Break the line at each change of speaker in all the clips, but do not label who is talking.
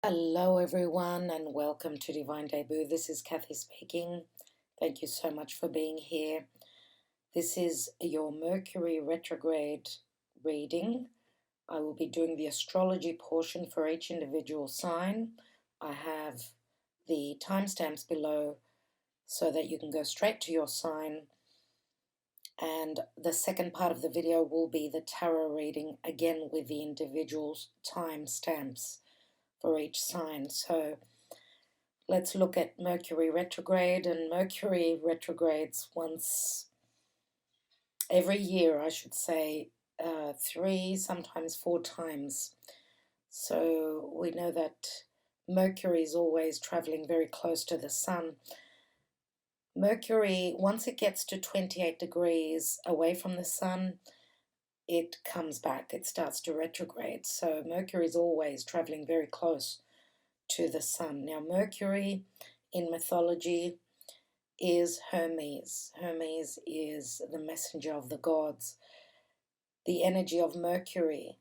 Hello, everyone, and welcome to Divine Debut. This is Kathy speaking. Thank you so much for being here. This is your Mercury retrograde reading. I will be doing the astrology portion for each individual sign. I have the timestamps below so that you can go straight to your sign. And the second part of the video will be the tarot reading, again with the individual timestamps for each sign. So let's look at Mercury retrograde, and Mercury retrogrades once every year, I should say, 3, sometimes 4 times. So we know that Mercury is always traveling very close to the sun. Mercury, once it gets to 28 degrees away from the sun, it comes back, it starts to retrograde. So Mercury is always traveling very close to the sun. Now, Mercury in mythology is Hermes. Hermes is the messenger of the gods. The energy of Mercury,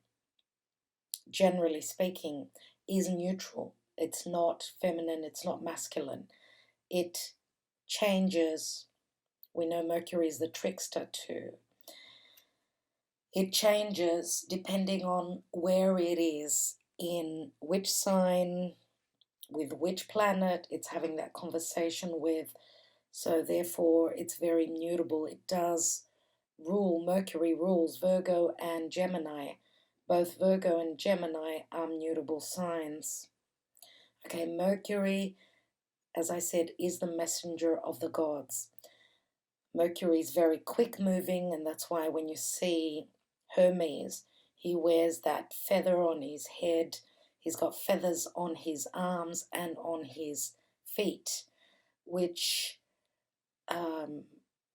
generally speaking, is neutral. It's not feminine, it's not masculine. It changes. We know Mercury is the trickster too. It changes depending on where it is, in which sign, with which planet it's having that conversation with. So therefore it's very mutable. It does rule, Mercury rules Virgo and Gemini. Both Virgo and Gemini are mutable signs. Okay, Mercury, as I said, is the messenger of the gods. Mercury is very quick moving, and that's why when you see Hermes, he wears that feather on his head. He's got feathers on his arms and on his feet, which,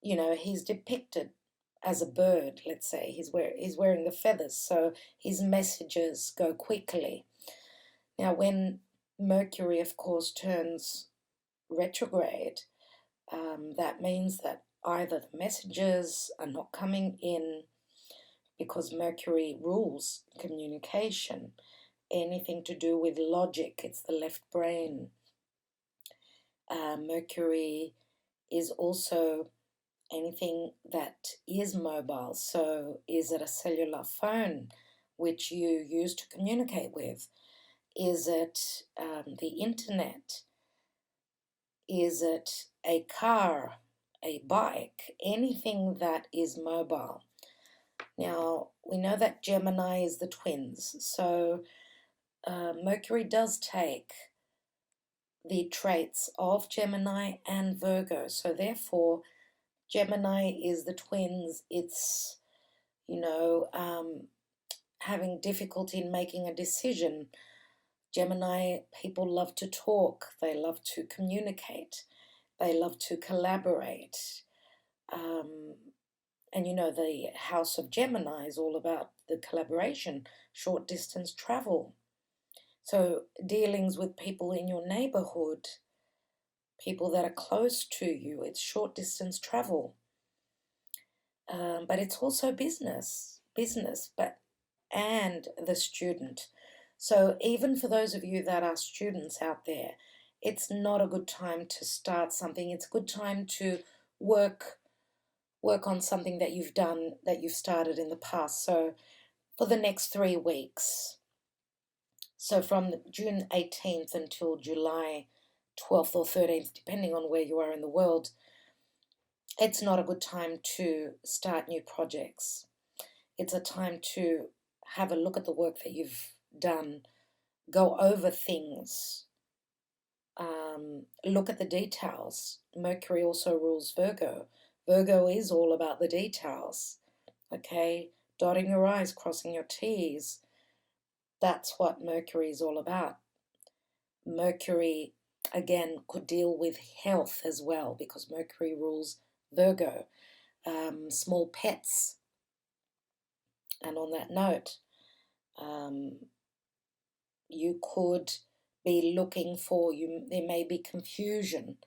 he's depicted as a bird, let's say. He's wearing the feathers, so his messages go quickly. Now, when Mercury, of course, turns retrograde, that means that either the messages are not coming in because Mercury rules communication, anything to do with logic, it's the left brain. Mercury is also anything that is mobile. So is it a cellular phone which you use to communicate with? Is it the internet? Is it a car, a bike, anything that is mobile? Now, we know that Gemini is the twins, so Mercury does take the traits of Gemini and Virgo. So therefore, Gemini is the twins. It's, having difficulty in making a decision. Gemini people love to talk. They love to communicate. They love to collaborate. And the house of Gemini is all about the collaboration, short distance travel. So dealings with people in your neighborhood, people that are close to you, it's short distance travel. But it's also business, and the student. So even for those of you that are students out there, it's not a good time to start something. It's a good time to work on something that you've done, that you've started in the past. So for the next 3 weeks, so from June 18th until July 12th or 13th, depending on where you are in the world, it's not a good time to start new projects. It's a time to have a look at the work that you've done, go over things, look at the details. Mercury also rules Virgo. Virgo is all about the details, okay? Dotting your I's, crossing your T's. That's what Mercury is all about. Mercury, again, could deal with health as well because Mercury rules Virgo. Small pets. And on that note, you could be looking for, there may be confusion,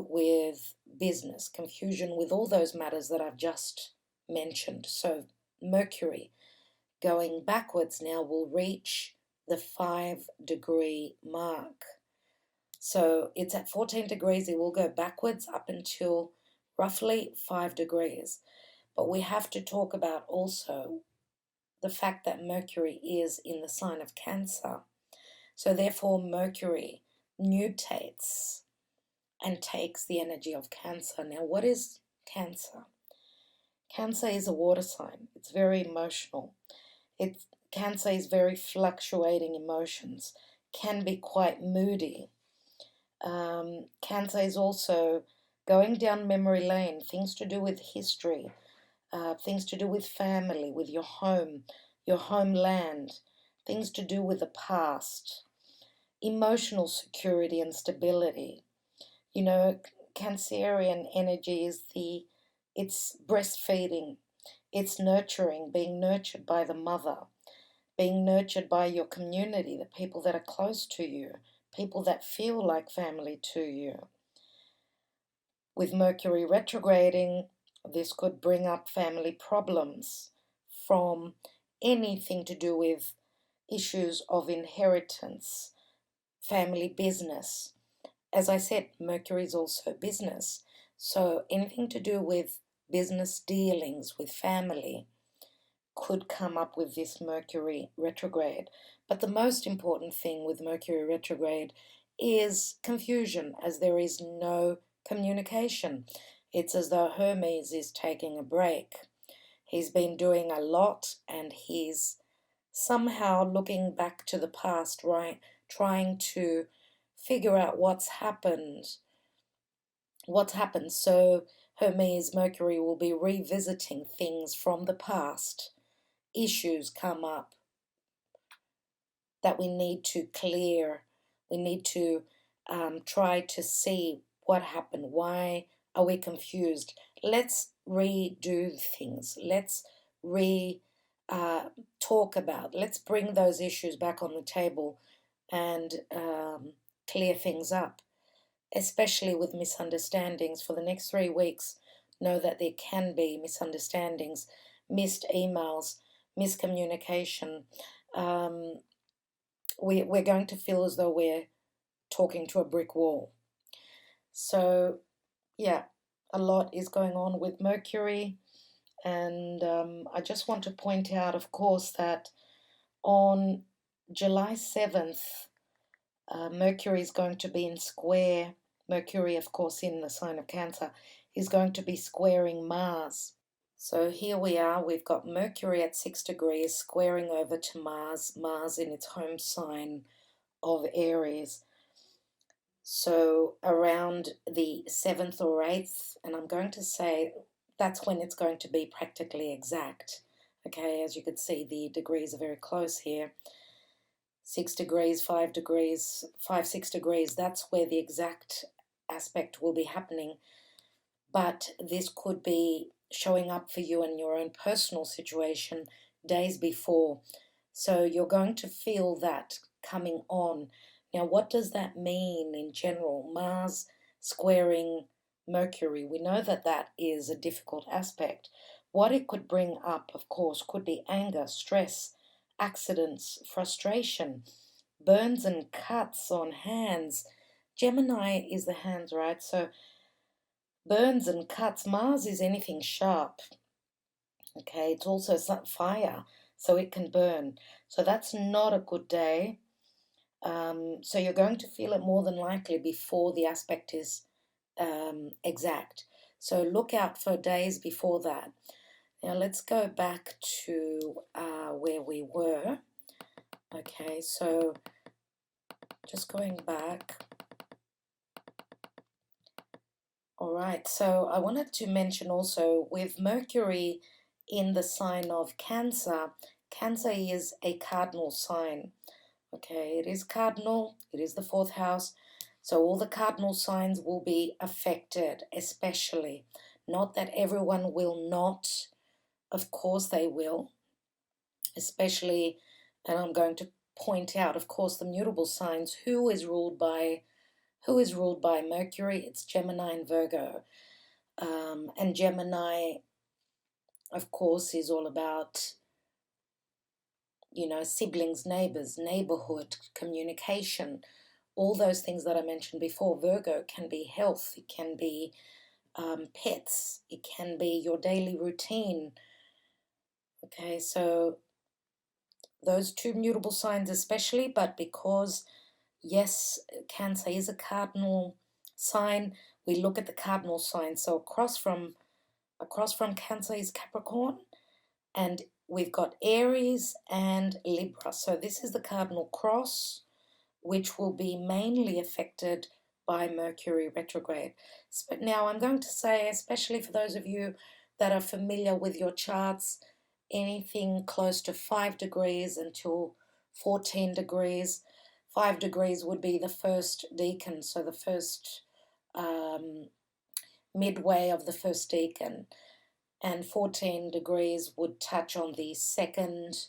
with business, confusion with all those matters that I've just mentioned. So Mercury going backwards now will reach the 5-degree mark. So it's at 14 degrees. It will go backwards up until roughly 5 degrees. But we have to talk about also the fact that Mercury is in the sign of Cancer. So therefore Mercury mutates and takes the energy of Cancer. Now what is Cancer? Cancer is a water sign. It's very emotional. Cancer is very fluctuating emotions, can be quite moody. Cancer is also going down memory lane, things to do with history, things to do with family, with your home, your homeland, things to do with the past, emotional security and stability. You know, Cancerian energy is it's breastfeeding, it's nurturing, being nurtured by the mother, being nurtured by your community, the people that are close to you, people that feel like family to you. With Mercury retrograding, this could bring up family problems from anything to do with issues of inheritance, family business. As I said, Mercury is also business. So anything to do with business dealings with family could come up with this Mercury retrograde. But the most important thing with Mercury retrograde is confusion, as there is no communication. It's as though Hermes is taking a break. He's been doing a lot and he's somehow looking back to the past, right? Trying to figure out what's happened. So Hermes, Mercury will be revisiting things from the past. Issues come up that we need to clear. We need to try to see what happened. Why are we confused? Let's redo things. Let's talk about. Let's bring those issues back on the table and clear things up, especially with misunderstandings. For the next 3 weeks, know that there can be misunderstandings, missed emails, miscommunication. We're going to feel as though we're talking to a brick wall. So, yeah, a lot is going on with Mercury. And I just want to point out, of course, that on July 7th, Mercury is going to be in square. Mercury, of course, in the sign of Cancer, is going to be squaring Mars. So here we are, we've got Mercury at 6 degrees squaring over to Mars, Mars in its home sign of Aries. So around the 7th or 8th, and I'm going to say that's when it's going to be practically exact. Okay, as you can see, the degrees are very close here. 6 degrees, 5 degrees, 5, 6 degrees, that's where the exact aspect will be happening. But this could be showing up for you in your own personal situation days before. So you're going to feel that coming on. Now, what does that mean in general? Mars squaring Mercury. We know that that is a difficult aspect. What it could bring up, of course, could be anger, stress, accidents, frustration, burns and cuts on hands. Gemini is the hands, right? So burns and cuts. Mars is anything sharp. Okay, it's also fire, so it can burn. So that's not a good day. So you're going to feel it more than likely before the aspect is exact. So look out for days before that. Now let's go back to where we were. Okay, so just going back. All right, so I wanted to mention also with Mercury in the sign of Cancer, Cancer is a cardinal sign. Okay, it is cardinal, it is the 4th house, so all the cardinal signs will be affected, especially. Not that everyone will not, of course they will, especially, and I'm going to point out, of course, the mutable signs. Who is ruled by Mercury? It's Gemini and Virgo. And Gemini, of course, is all about you know, siblings, neighbors, neighborhood, communication, all those things that I mentioned before. Virgo can be health, it can be pets, it can be your daily routine. Okay, so those two mutable signs especially, but because, yes, Cancer is a cardinal sign, we look at the cardinal sign. So across from Cancer is Capricorn, and we've got Aries and Libra. So this is the cardinal cross, which will be mainly affected by Mercury retrograde. But now I'm going to say, especially for those of you that are familiar with your charts, anything close to 5 degrees until 14 degrees. 5 degrees would be the first decan, so the first midway of the first decan, and 14 degrees would touch on the second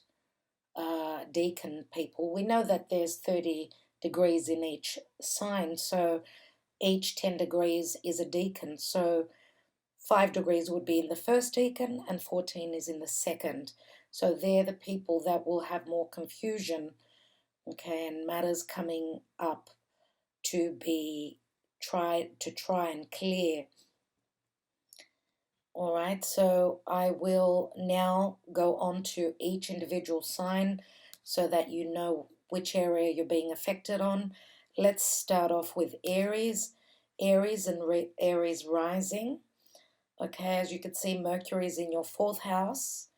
decan people. We know that there's 30 degrees in each sign, so each 10 degrees is a decan. So 5 degrees would be in the first decan and 14 is in the second. So they're the people that will have more confusion, okay, and matters coming up to try and clear. All right, so I will now go on to each individual sign so that you know which area you're being affected on. Let's start off with Aries. Aries and Aries rising. Okay, as you can see, Mercury is in your fourth house.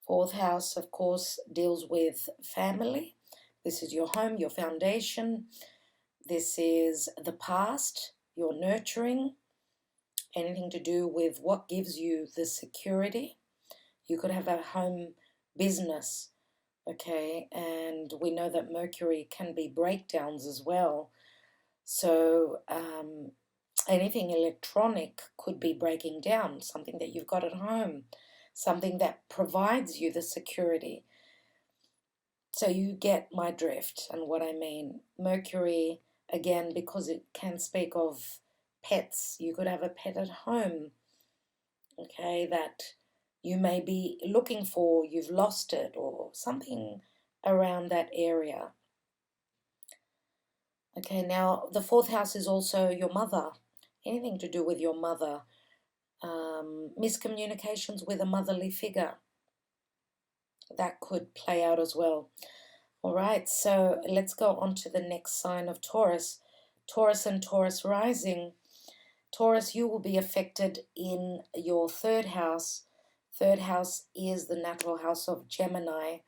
Fourth house, of course, deals with family. This is your home, your foundation. This is the past, your nurturing, anything to do with what gives you the security. You could have a home business, okay, and we know that Mercury can be breakdowns as well. So anything electronic could be breaking down, something that you've got at home, something that provides you the security. So you get my drift and what I mean. Mercury, again, because it can speak of pets, you could have a pet at home, okay, that you may be looking for, you've lost it, or something around that area. Okay, now the fourth house is also your mother, anything to do with your mother, miscommunications with a motherly figure. That could play out as well. All right, so let's go on to the next sign of Taurus. Taurus and Taurus rising. Taurus, you will be affected in your third house. Third house is the natural house of Gemini.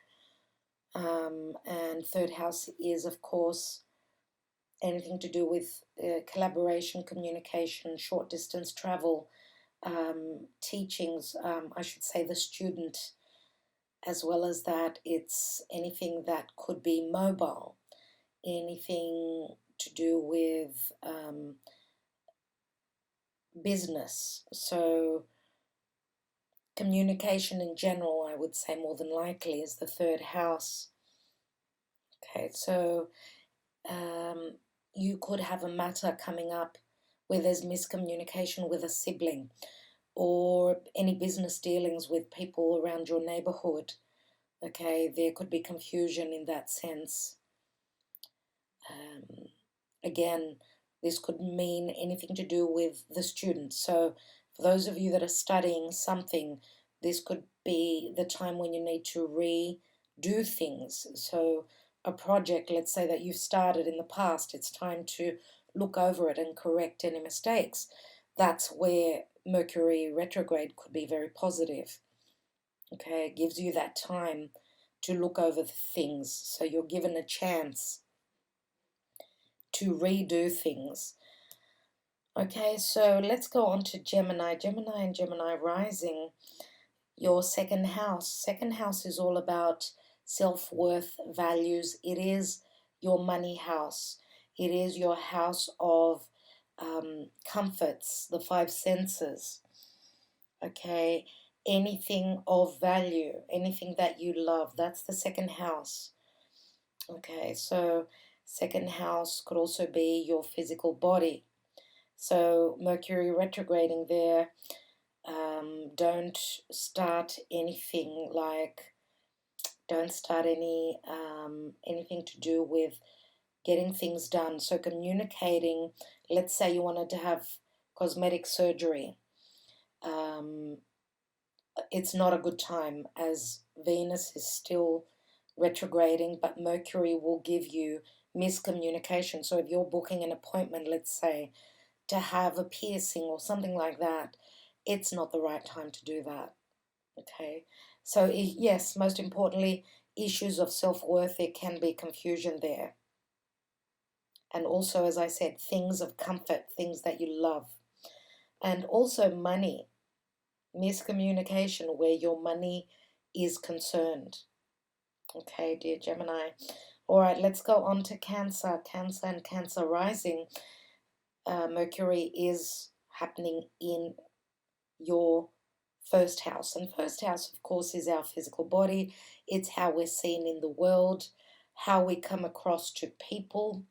And third house is, of course, anything to do with collaboration, communication, short distance travel, teachings, I should say the student. As well as that, it's anything that could be mobile, anything to do with business. So communication in general, I would say more than likely, is the third house. Okay, so you could have a matter coming up where there's miscommunication with a sibling, or any business dealings with people around your neighborhood. Okay, there could be confusion in that sense. Again, this could mean anything to do with the students. So for those of you that are studying something, this could be the time when you need to redo things. So a project, let's say that you've started in the past, it's time to look over it and correct any mistakes. That's where Mercury retrograde could be very positive. Okay, it gives you that time to look over the things. So you're given a chance to redo things. Okay, so let's go on to Gemini. Gemini and Gemini rising, your second house. Second house is all about self-worth, values. It is your money house. It is your house of comforts, the five senses. Okay, anything of value, anything that you love, that's the second house. Okay, so second house could also be your physical body. So Mercury retrograding there, don't start anything like Don't start anything to do with getting things done. So communicating, let's say you wanted to have cosmetic surgery. It's not a good time as Venus is still retrograding, but Mercury will give you miscommunication. So if you're booking an appointment, let's say, to have a piercing or something like that, it's not the right time to do that. Okay, so yes, most importantly, issues of self-worth, there can be confusion there. And also, as I said, things of comfort, things that you love. And also money, miscommunication where your money is concerned. Okay, dear Gemini. All right, let's go on to Cancer. Cancer and Cancer rising. Mercury is happening in your first house. And first house, of course, is our physical body. It's how we're seen in the world, how we come across to people.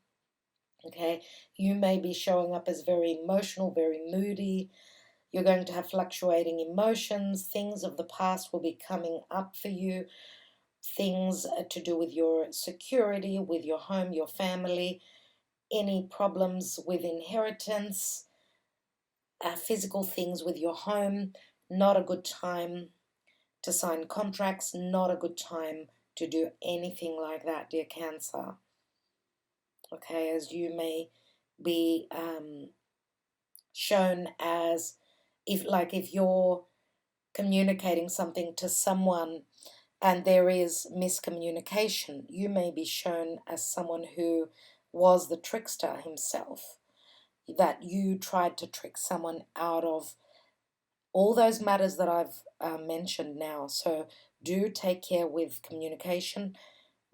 Okay, you may be showing up as very emotional, very moody. You're going to have fluctuating emotions. Things of the past will be coming up for you. Things to do with your security, with your home, your family, any problems with inheritance, physical things with your home. Not a good time to sign contracts, not a good time to do anything like that, dear Cancer. Okay, as you may be shown as, if you're communicating something to someone and there is miscommunication, you may be shown as someone who was the trickster himself, that you tried to trick someone out of all those matters that I've mentioned now. So do take care with communication.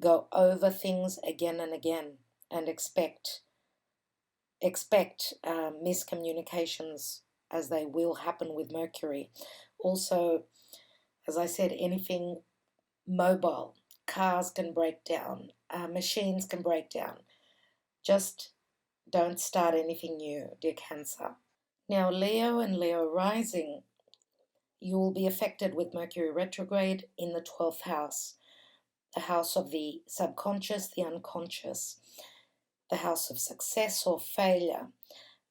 Go over things again and again and expect miscommunications, as they will happen with Mercury. Also, as I said, anything mobile, cars can break down, machines can break down. Just don't start anything new, dear Cancer. Now, Leo and Leo rising, you will be affected with Mercury retrograde in the 12th house, the house of the subconscious, the unconscious, the house of success or failure,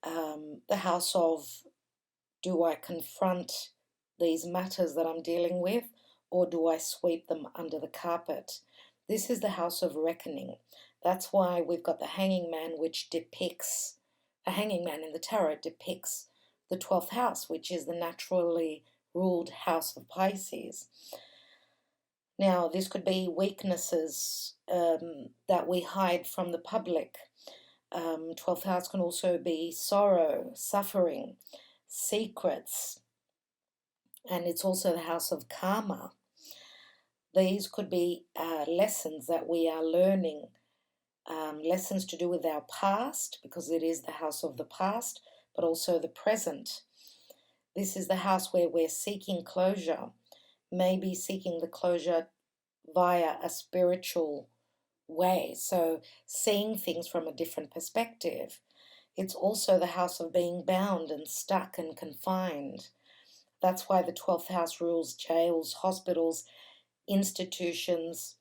the house of, do I confront these matters that I'm dealing with, or do I sweep them under the carpet? This is the house of reckoning. That's why we've got the Hanging Man, which depicts, a Hanging Man in the Tarot depicts the 12th house, which is the naturally ruled house of Pisces. Now, this could be weaknesses that we hide from the public. 12th house can also be sorrow, suffering, secrets, and it's also the house of karma. These could be lessons that we are learning, lessons to do with our past, because it is the house of the past, but also the present. This is the house where we're seeking closure, maybe seeking the closure via a spiritual way, so seeing things from a different perspective. It's also the house of being bound and stuck and confined. That's why the 12th house rules jails, hospitals, institutions,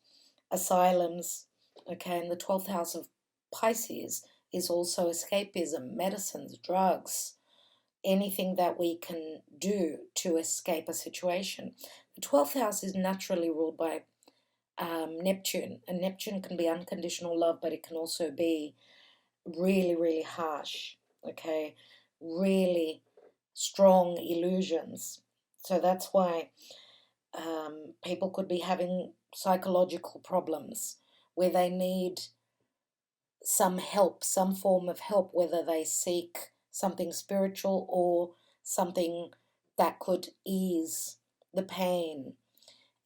asylums. Okay, and the 12th house of Pisces is also escapism, medicines, drugs, anything that we can do to escape a situation. The 12th house is naturally ruled by Neptune, and Neptune can be unconditional love, but it can also be really, really harsh, okay, really strong illusions. So that's why people could be having psychological problems where they need some help, some form of help, whether they seek something spiritual or something that could ease the pain,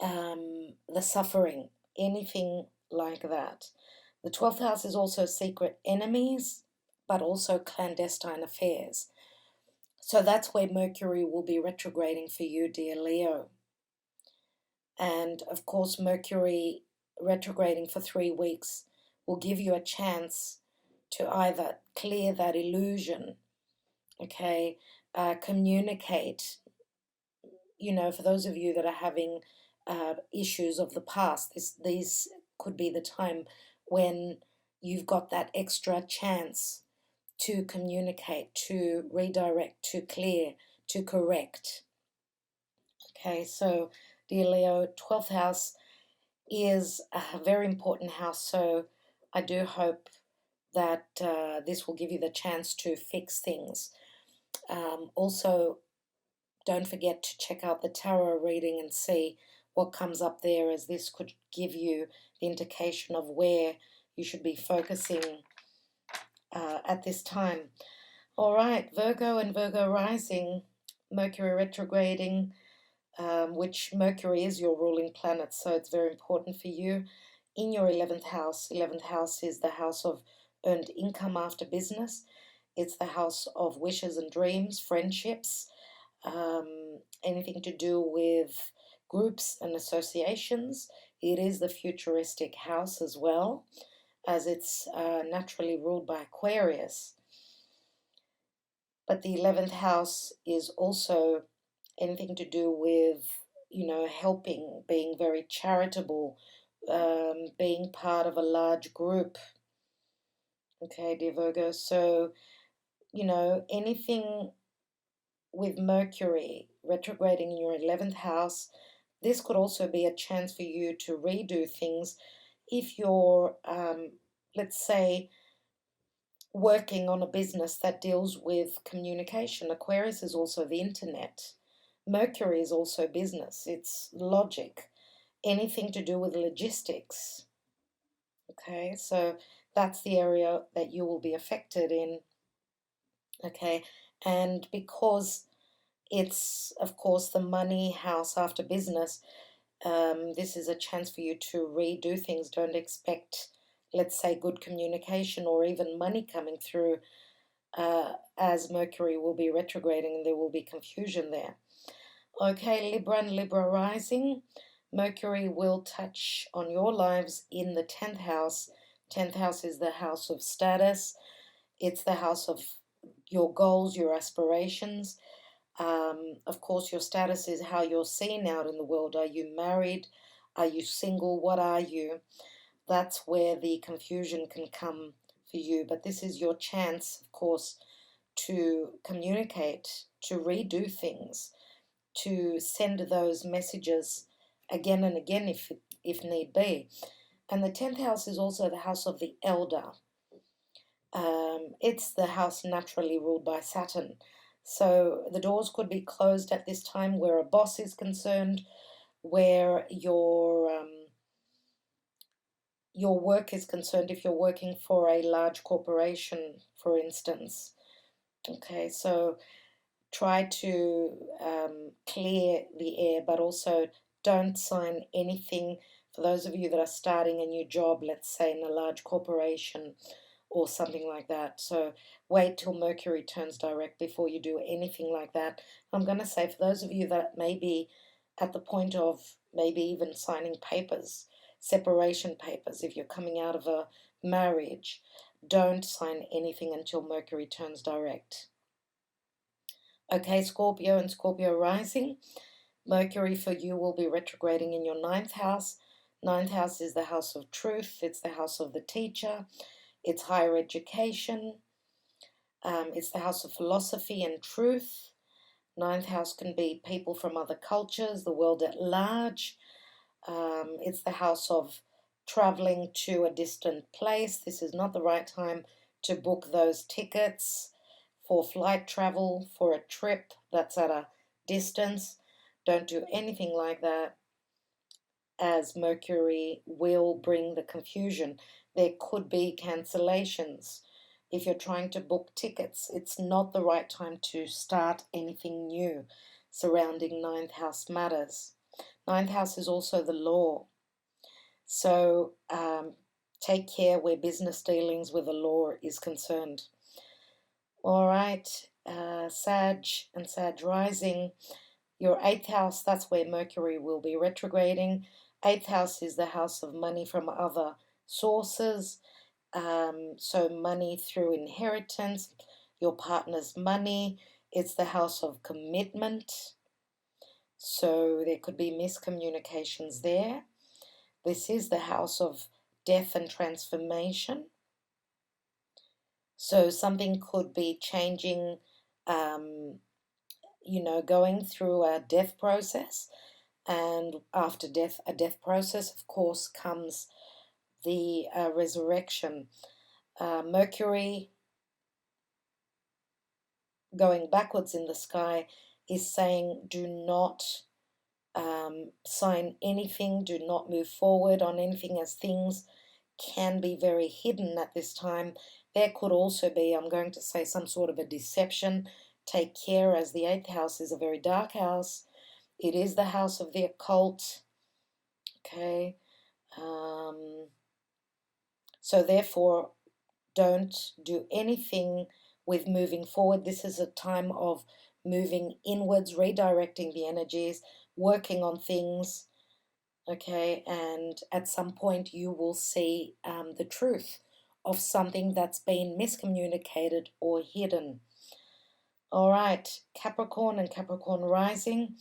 the suffering, anything like that. The 12th house is also secret enemies, but also clandestine affairs. So that's where Mercury will be retrograding for you, dear Leo. And of course, Mercury retrograding for 3 weeks will give you a chance to either clear that illusion, okay, communicate. For those of you that are having issues of the past. These could be the time when you've got that extra chance to communicate, to redirect, to clear, to correct. Okay, so dear Leo, 12th house is a very important house, so I do hope that this will give you the chance to fix things. Also, don't forget to check out the tarot reading and see what comes up there, as this could give you the indication of where you should be focusing at this time. All right, Virgo and Virgo rising, Mercury retrograding, which Mercury is your ruling planet, so it's very important for you in your 11th house. 11th house is the house of earned income after business. It's the house of wishes and dreams, friendships, anything to do with groups and associations. It is the futuristic house as well, as it's naturally ruled by Aquarius. But the 11th house is also anything to do with, helping, being very charitable, being part of a large group. Okay, dear Virgo. So, anything with Mercury retrograding in your 11th house, this could also be a chance for you to redo things if you're, let's say, working on a business that deals with communication. Aquarius is also the internet. Mercury is also business. It's logic. Anything to do with logistics. Okay, so that's the area that you will be affected in. Okay, and because it's, of course, the money house after business, this is a chance for you to redo things. Don't expect, let's say, good communication or even money coming through, as Mercury will be retrograding and there will be confusion there. Okay, Libra and Libra rising, Mercury will touch on your lives in the 10th house. 10th house is the house of status. It's the house of your goals, your aspirations. Of course, your status is how you're seen out in the world. Are you married? Are you single? What are you? That's where the confusion can come for you. But this is your chance, of course, to communicate, to redo things, to send those messages again and again if need be. And the 10th house is also the house of the elder. It's the house naturally ruled by Saturn. So the doors could be closed at this time where a boss is concerned, where your work is concerned, if you're working for a large corporation, for instance. Okay, so try to clear the air, but also don't sign anything. For those of you that are starting a new job, let's say in a large corporation or something like that. So wait till Mercury turns direct before you do anything like that. I'm going to say, for those of you that may be at the point of maybe even signing papers, separation papers, if you're coming out of a marriage, don't sign anything until Mercury turns direct. Okay, Scorpio and Scorpio rising, Mercury for you will be retrograding in your 9th house. 9th house is the house of truth. It's the house of the teacher. It's higher education. It's the house of philosophy and truth. 9th house can be people from other cultures, the world at large. It's the house of traveling to a distant place. This is not the right time to book those tickets for flight travel, for a trip that's at a distance. Don't do anything like that, as Mercury will bring the confusion. There could be cancellations. If you're trying to book tickets, it's not the right time to start anything new surrounding 9th house matters. 9th house is also the law. So take care where business dealings with the law is concerned. All right, Sag and Sag rising, your 8th house, that's where Mercury will be retrograding. 8th house is the house of money from other sources. So money through inheritance, your partner's money. It's the house of commitment. So there could be miscommunications there. This is the house of death and transformation. So something could be changing, going through a death process. And after death, a death process, of course, comes the resurrection. Mercury going backwards in the sky is saying do not sign anything, do not move forward on anything, as things can be very hidden at this time. There could also be, I'm going to say, some sort of a deception. Take care, as the 8th house is a very dark house. It is the house of the occult. Okay. So therefore, don't do anything with moving forward. This is a time of moving inwards, redirecting the energies, working on things. Okay, and at some point you will see the truth of something that's been miscommunicated or hidden. All right, Capricorn and Capricorn rising.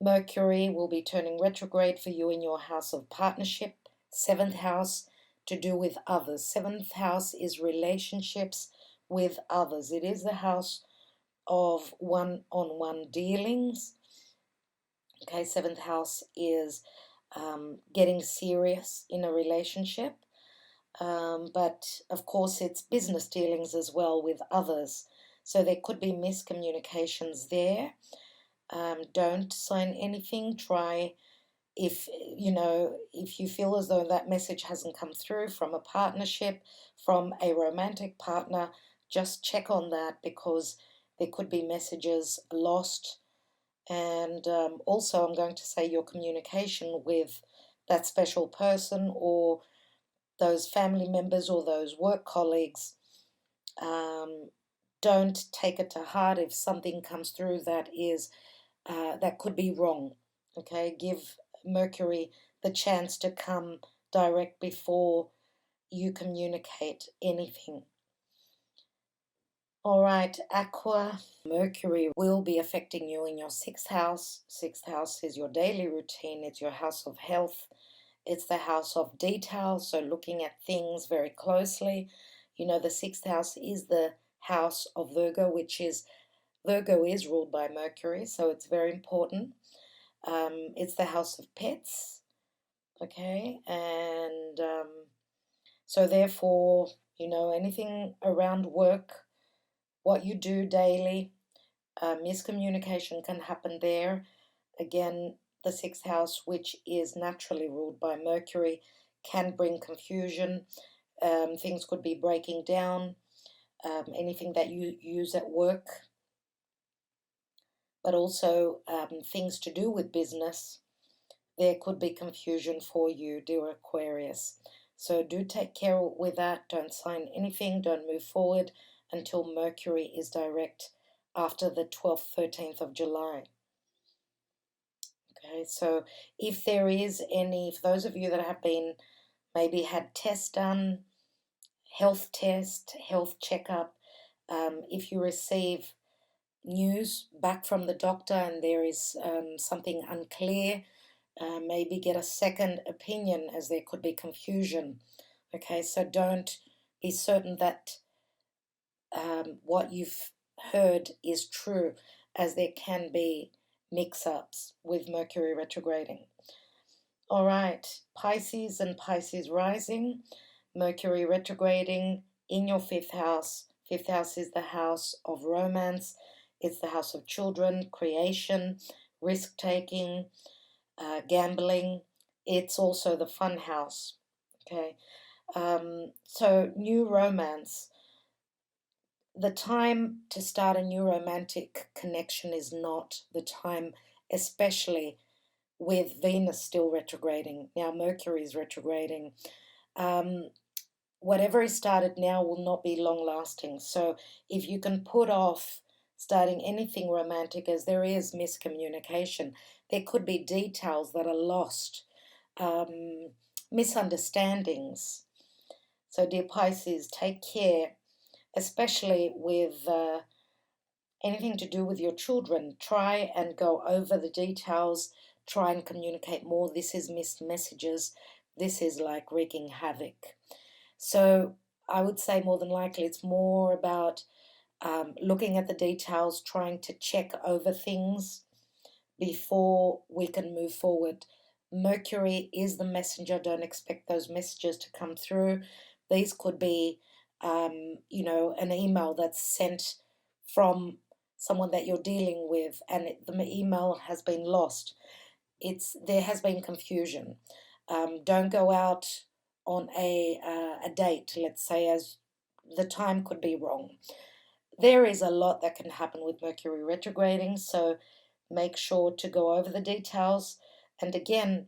Mercury will be turning retrograde for you in your house of partnership. 7th house, to do with others. 7th house is relationships with others. It is the house of one-on-one dealings. Okay, 7th house is getting serious in a relationship. But of course, it's business dealings as well with others. So there could be miscommunications there. Don't sign anything. Try, if you feel as though that message hasn't come through from a partnership, from a romantic partner, just check on that, because there could be messages lost. And also, I'm going to say your communication with that special person or those family members or those work colleagues, don't take it to heart if something comes through that could be wrong. Okay, give Mercury the chance to come direct before you communicate anything. All right, Aqua. Mercury will be affecting you in your 6th house. 6th house is your daily routine. It's your house of health. It's the house of detail, so looking at things very closely. The 6th house is the house of Virgo, Virgo is ruled by Mercury, so it's very important. It's the house of pets, okay? And so therefore, anything around work, what you do daily, miscommunication can happen there. Again, the 6th house, which is naturally ruled by Mercury, can bring confusion. Things could be breaking down, anything that you use at work, but also things to do with business. There could be confusion for you, dear Aquarius. So do take care with that. Don't sign anything. Don't move forward until Mercury is direct after the 12th, 13th of July. Okay, so if there is any, for those of you that have been, maybe had tests done, health test, health checkup, if you receive news back from the doctor and there is something unclear, maybe get a second opinion, as there could be confusion. Okay, so don't be certain that what you've heard is true, as there can be mix-ups with Mercury retrograding. All right, Pisces and Pisces rising, Mercury retrograding in your 5th house. 5th house is the house of romance. It's the house of children, creation, risk-taking, gambling. It's also the fun house. Okay, so new romance. The time to start a new romantic connection is not the time, especially with Venus still retrograding. Now Mercury is retrograding. Whatever is started now will not be long lasting. So if you can put off starting anything romantic, as there is miscommunication, there could be details that are lost, misunderstandings. So dear Pisces, take care, especially with anything to do with your children, try and go over the details, try and communicate more. This is missed messages. This is like wreaking havoc. So I would say more than likely it's more about looking at the details, trying to check over things before we can move forward. Mercury is the messenger. Don't expect those messages to come through. These could be, an email that's sent from someone that you're dealing with, and the email has been lost. There has been confusion. Don't go out on a date, let's say, as the time could be wrong. There is a lot that can happen with Mercury retrograding, so make sure to go over the details. And again,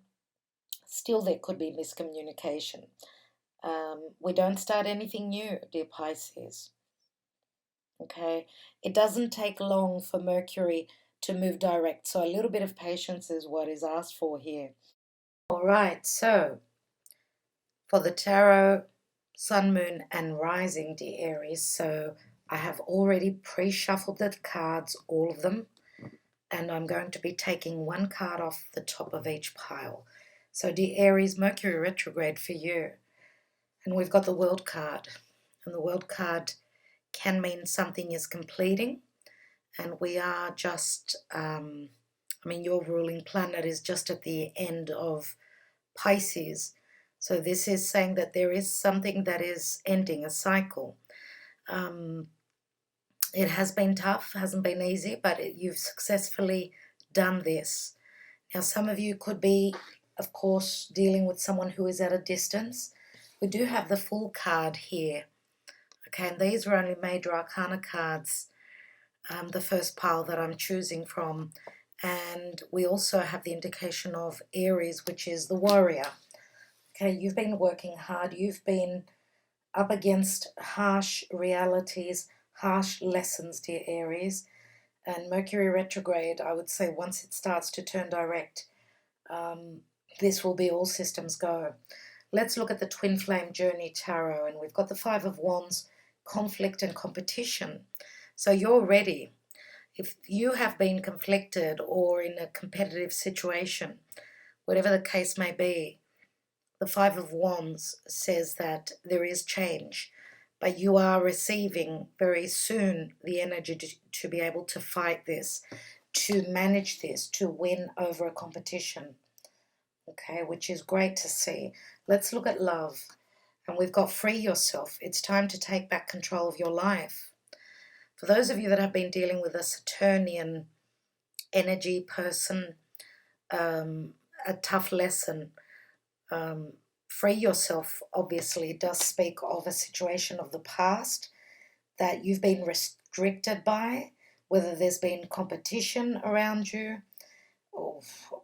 still there could be miscommunication. We don't start anything new, dear Pisces. Okay, it doesn't take long for Mercury to move direct, so a little bit of patience is what is asked for here. All right, so for the tarot, sun, moon, and rising, dear Aries, so I have already pre-shuffled the cards, all of them, and I'm going to be taking one card off the top of each pile. So, dear Aries, Mercury retrograde for you. And we've got the World card. And the World card can mean something is completing. And we are just, your ruling planet is just at the end of Pisces. So this is saying that there is something that is ending, a cycle. It has been tough, hasn't been easy, but you've successfully done this. Now, some of you could be, of course, dealing with someone who is at a distance. We do have the Fool card here. Okay, and these are only Major Arcana cards, the first pile that I'm choosing from. And we also have the indication of Aries, which is the Warrior. Okay, you've been working hard. You've been up against harsh realities, harsh lessons, dear Aries. And Mercury retrograde, I would say once it starts to turn direct, this will be all systems go. Let's look at the Twin Flame Journey Tarot, and we've got the Five of Wands, conflict and competition. So you're ready. If you have been conflicted or in a competitive situation, whatever the case may be, the Five of Wands says that there is change, but you are receiving very soon the energy to be able to fight this, to manage this, to win over a competition. Okay, which is great to see. Let's look at love. And we've got free yourself. It's time to take back control of your life. For those of you that have been dealing with a Saturnian energy person, a tough lesson, free yourself obviously does speak of a situation of the past that you've been restricted by, whether there's been competition around you.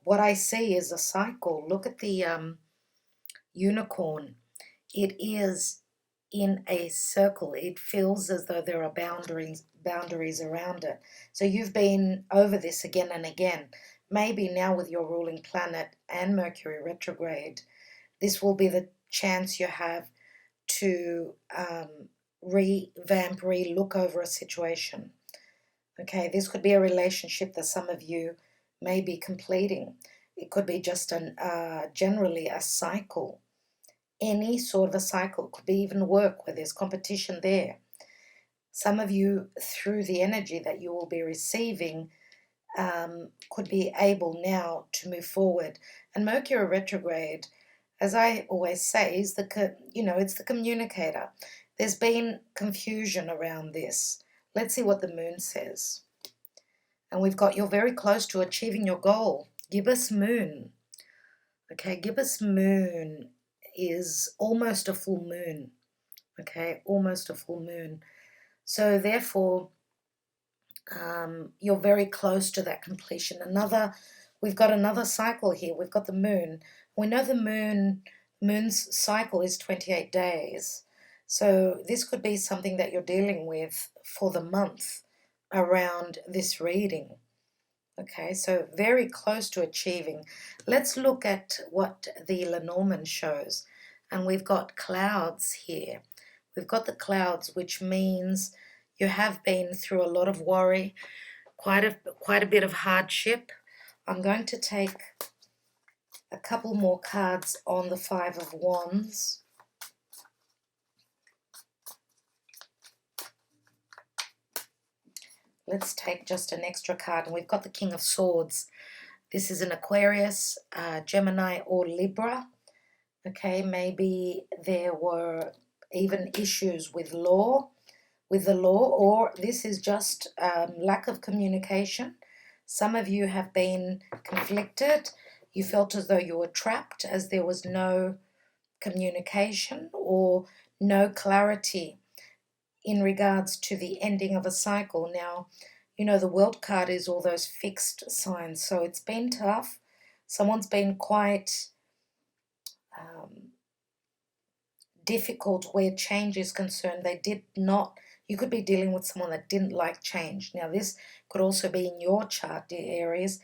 What I see is a cycle. Look at the unicorn. It is in a circle. It feels as though there are boundaries around it. So you've been over this again and again. Maybe now with your ruling planet and Mercury retrograde, this will be the chance you have to revamp, re-look over a situation. Okay, this could be a relationship that some of you may be completing. It could be just generally a cycle. Any sort of a cycle. Could be even work where there's competition there. Some of you, through the energy that you will be receiving, could be able now to move forward. And Mercury retrograde, as I always say, is it's the communicator. There's been confusion around this. Let's see what the moon says. And we've got you're very close to achieving your goal. Gibbous moon. Okay, gibbous moon is almost a full moon. Okay, almost a full moon. So therefore, you're very close to that completion. We've got another cycle here. We've got the moon. We know the moon's cycle is 28 days. So this could be something that you're dealing with for the month around this reading. Okay, so very close to achieving. Let's look at what the Lenormand shows. And we've got clouds here. We've got the clouds, which means You have been through a lot of worry, quite a bit of hardship. I'm going to take a couple more cards on the Five of Wands. Let's take just an extra card, and we've got the King of Swords. This is an Aquarius, Gemini, or Libra. Okay, maybe there were even issues with the law, or this is just lack of communication. Some of you have been conflicted. You felt as though you were trapped, as there was no communication or no clarity in regards to the ending of a cycle. Now, you know, the World card is all those fixed signs, so it's been tough. Someone's been quite difficult where change is concerned. They did not, you could be dealing with someone that didn't like change. Now, this could also be in your chart, dear Aries.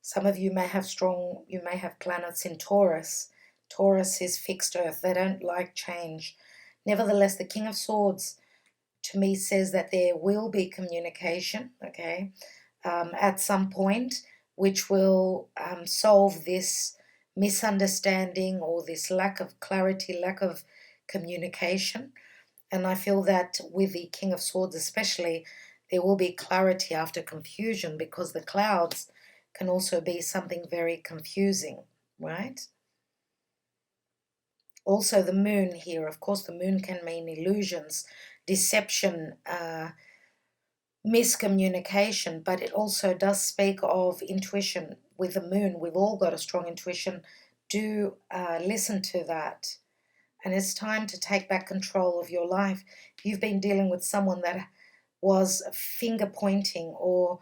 Some of you may have planets in Taurus. Taurus is fixed earth. They don't like change. Nevertheless, the King of Swords to me says that there will be communication, okay, at some point, which will solve this misunderstanding or this lack of clarity, lack of communication. And I feel that with the King of Swords especially, there will be clarity after confusion, because the clouds can also be something very confusing, right? Also the moon here, of course, the moon can mean illusions, deception, miscommunication, but it also does speak of intuition. With the moon, we've all got a strong intuition. Do listen to that. And it's time to take back control of your life. If you've been dealing with someone that was finger pointing or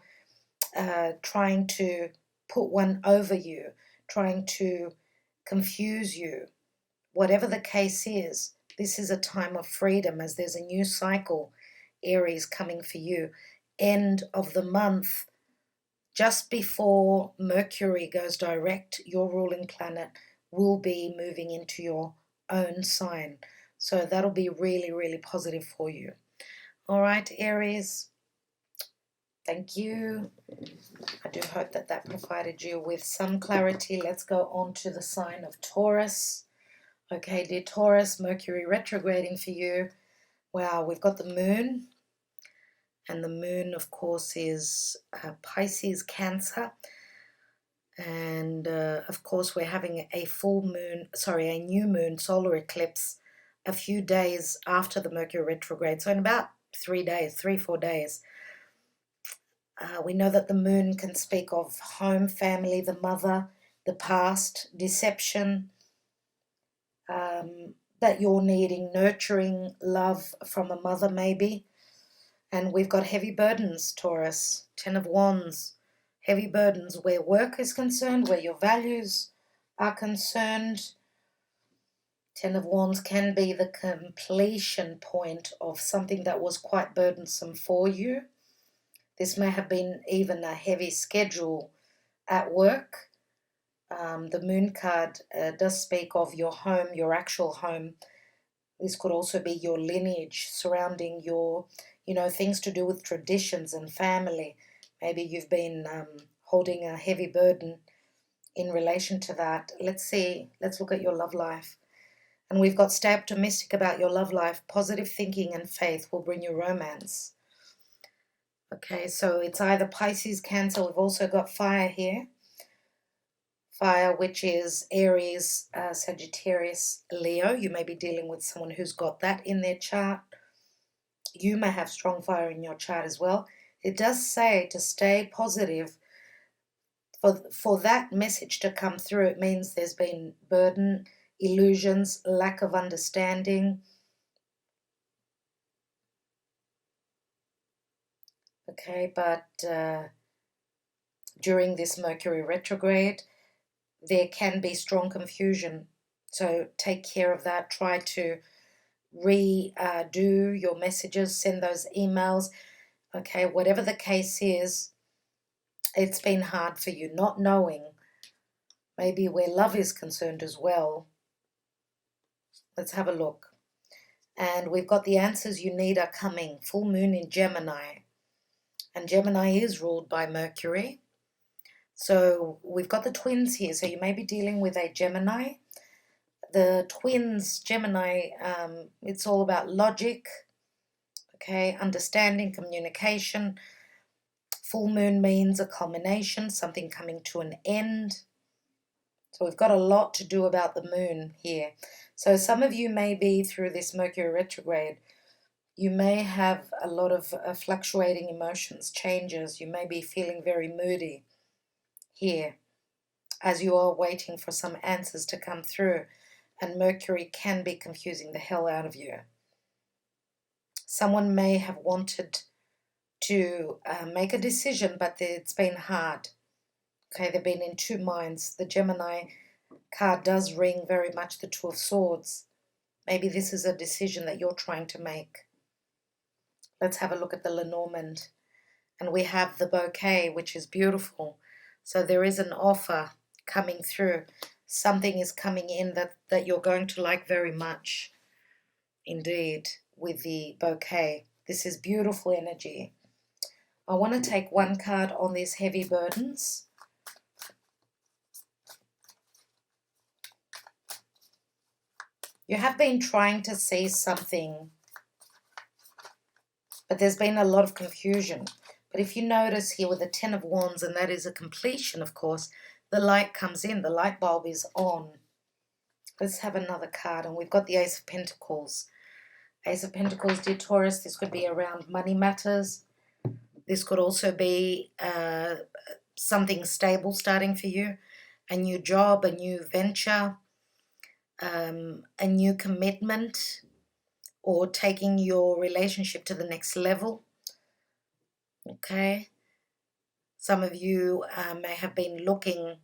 trying to put one over you, trying to confuse you, whatever the case is, this is a time of freedom, as there's a new cycle, Aries, coming for you. End of the month, just before Mercury goes direct, your ruling planet will be moving into your own sign. So that'll be really, really positive for you. All right, Aries. Thank you. I do hope that that provided you with some clarity. Let's go on to the sign of Taurus. Okay, dear Taurus, Mercury retrograding for you. Wow, we've got the moon. And the moon, of course, is Pisces, Cancer. And, of course, we're having a new moon solar eclipse a few days after the Mercury retrograde. So in about 3-4 days. We know that the moon can speak of home, family, the mother, the past, deception, that you're needing nurturing love from a mother maybe. And we've got heavy burdens, Taurus, 10 of Wands, heavy burdens where work is concerned, where your values are concerned. 10 of Wands can be the completion point of something that was quite burdensome for you. This may have been even a heavy schedule at work. The moon card does speak of your home, your actual home. This could also be your lineage surrounding your, things to do with traditions and family. Maybe you've been holding a heavy burden in relation to that. Let's look at your love life. And we've got stay optimistic about your love life. Positive thinking and faith will bring you romance. Okay, so it's either Pisces, Cancer. We've also got fire here. Fire, which is Aries, Sagittarius, Leo. You may be dealing with someone who's got that in their chart. You may have strong fire in your chart as well. It does say to stay positive. For that message to come through, it means there's been burden, illusions, lack of understanding. Okay, but during this Mercury retrograde, there can be strong confusion. So take care of that. Try to redo your messages, send those emails. Okay, whatever the case is, it's been hard for you, not knowing maybe where love is concerned as well. Let's have a look. And we've got the answers you need are coming. Full moon in Gemini. And Gemini is ruled by Mercury. So we've got the twins here. So you may be dealing with a Gemini. The twins, Gemini, it's all about logic, okay, understanding, communication. Full moon means a culmination, something coming to an end. So we've got a lot to do about the moon here. So some of you may be, through this Mercury retrograde, you may have a lot of fluctuating emotions, changes. You may be feeling very moody here as you are waiting for some answers to come through. And Mercury can be confusing the hell out of you. Someone may have wanted to make a decision, but it's been hard. Okay, they've been in two minds. The Gemini card does ring very much the Two of Swords. Maybe this is a decision that you're trying to make. Let's have a look at the Lenormand. And we have the bouquet, which is beautiful. So there is an offer coming through. Something is coming in that you're going to like very much. Indeed, with the bouquet. This is beautiful energy. I want to take one card on these heavy burdens. You have been trying to see something, but there's been a lot of confusion. But if you notice here with the Ten of Wands, and that is a completion, of course, the light comes in, the light bulb is on. Let's have another card, and we've got the Ace of Pentacles. Ace of Pentacles, dear Taurus, this could be around money matters. This could also be something stable starting for you, a new job, a new venture, a new commitment, or taking your relationship to the next level. Okay. Some of you may have been looking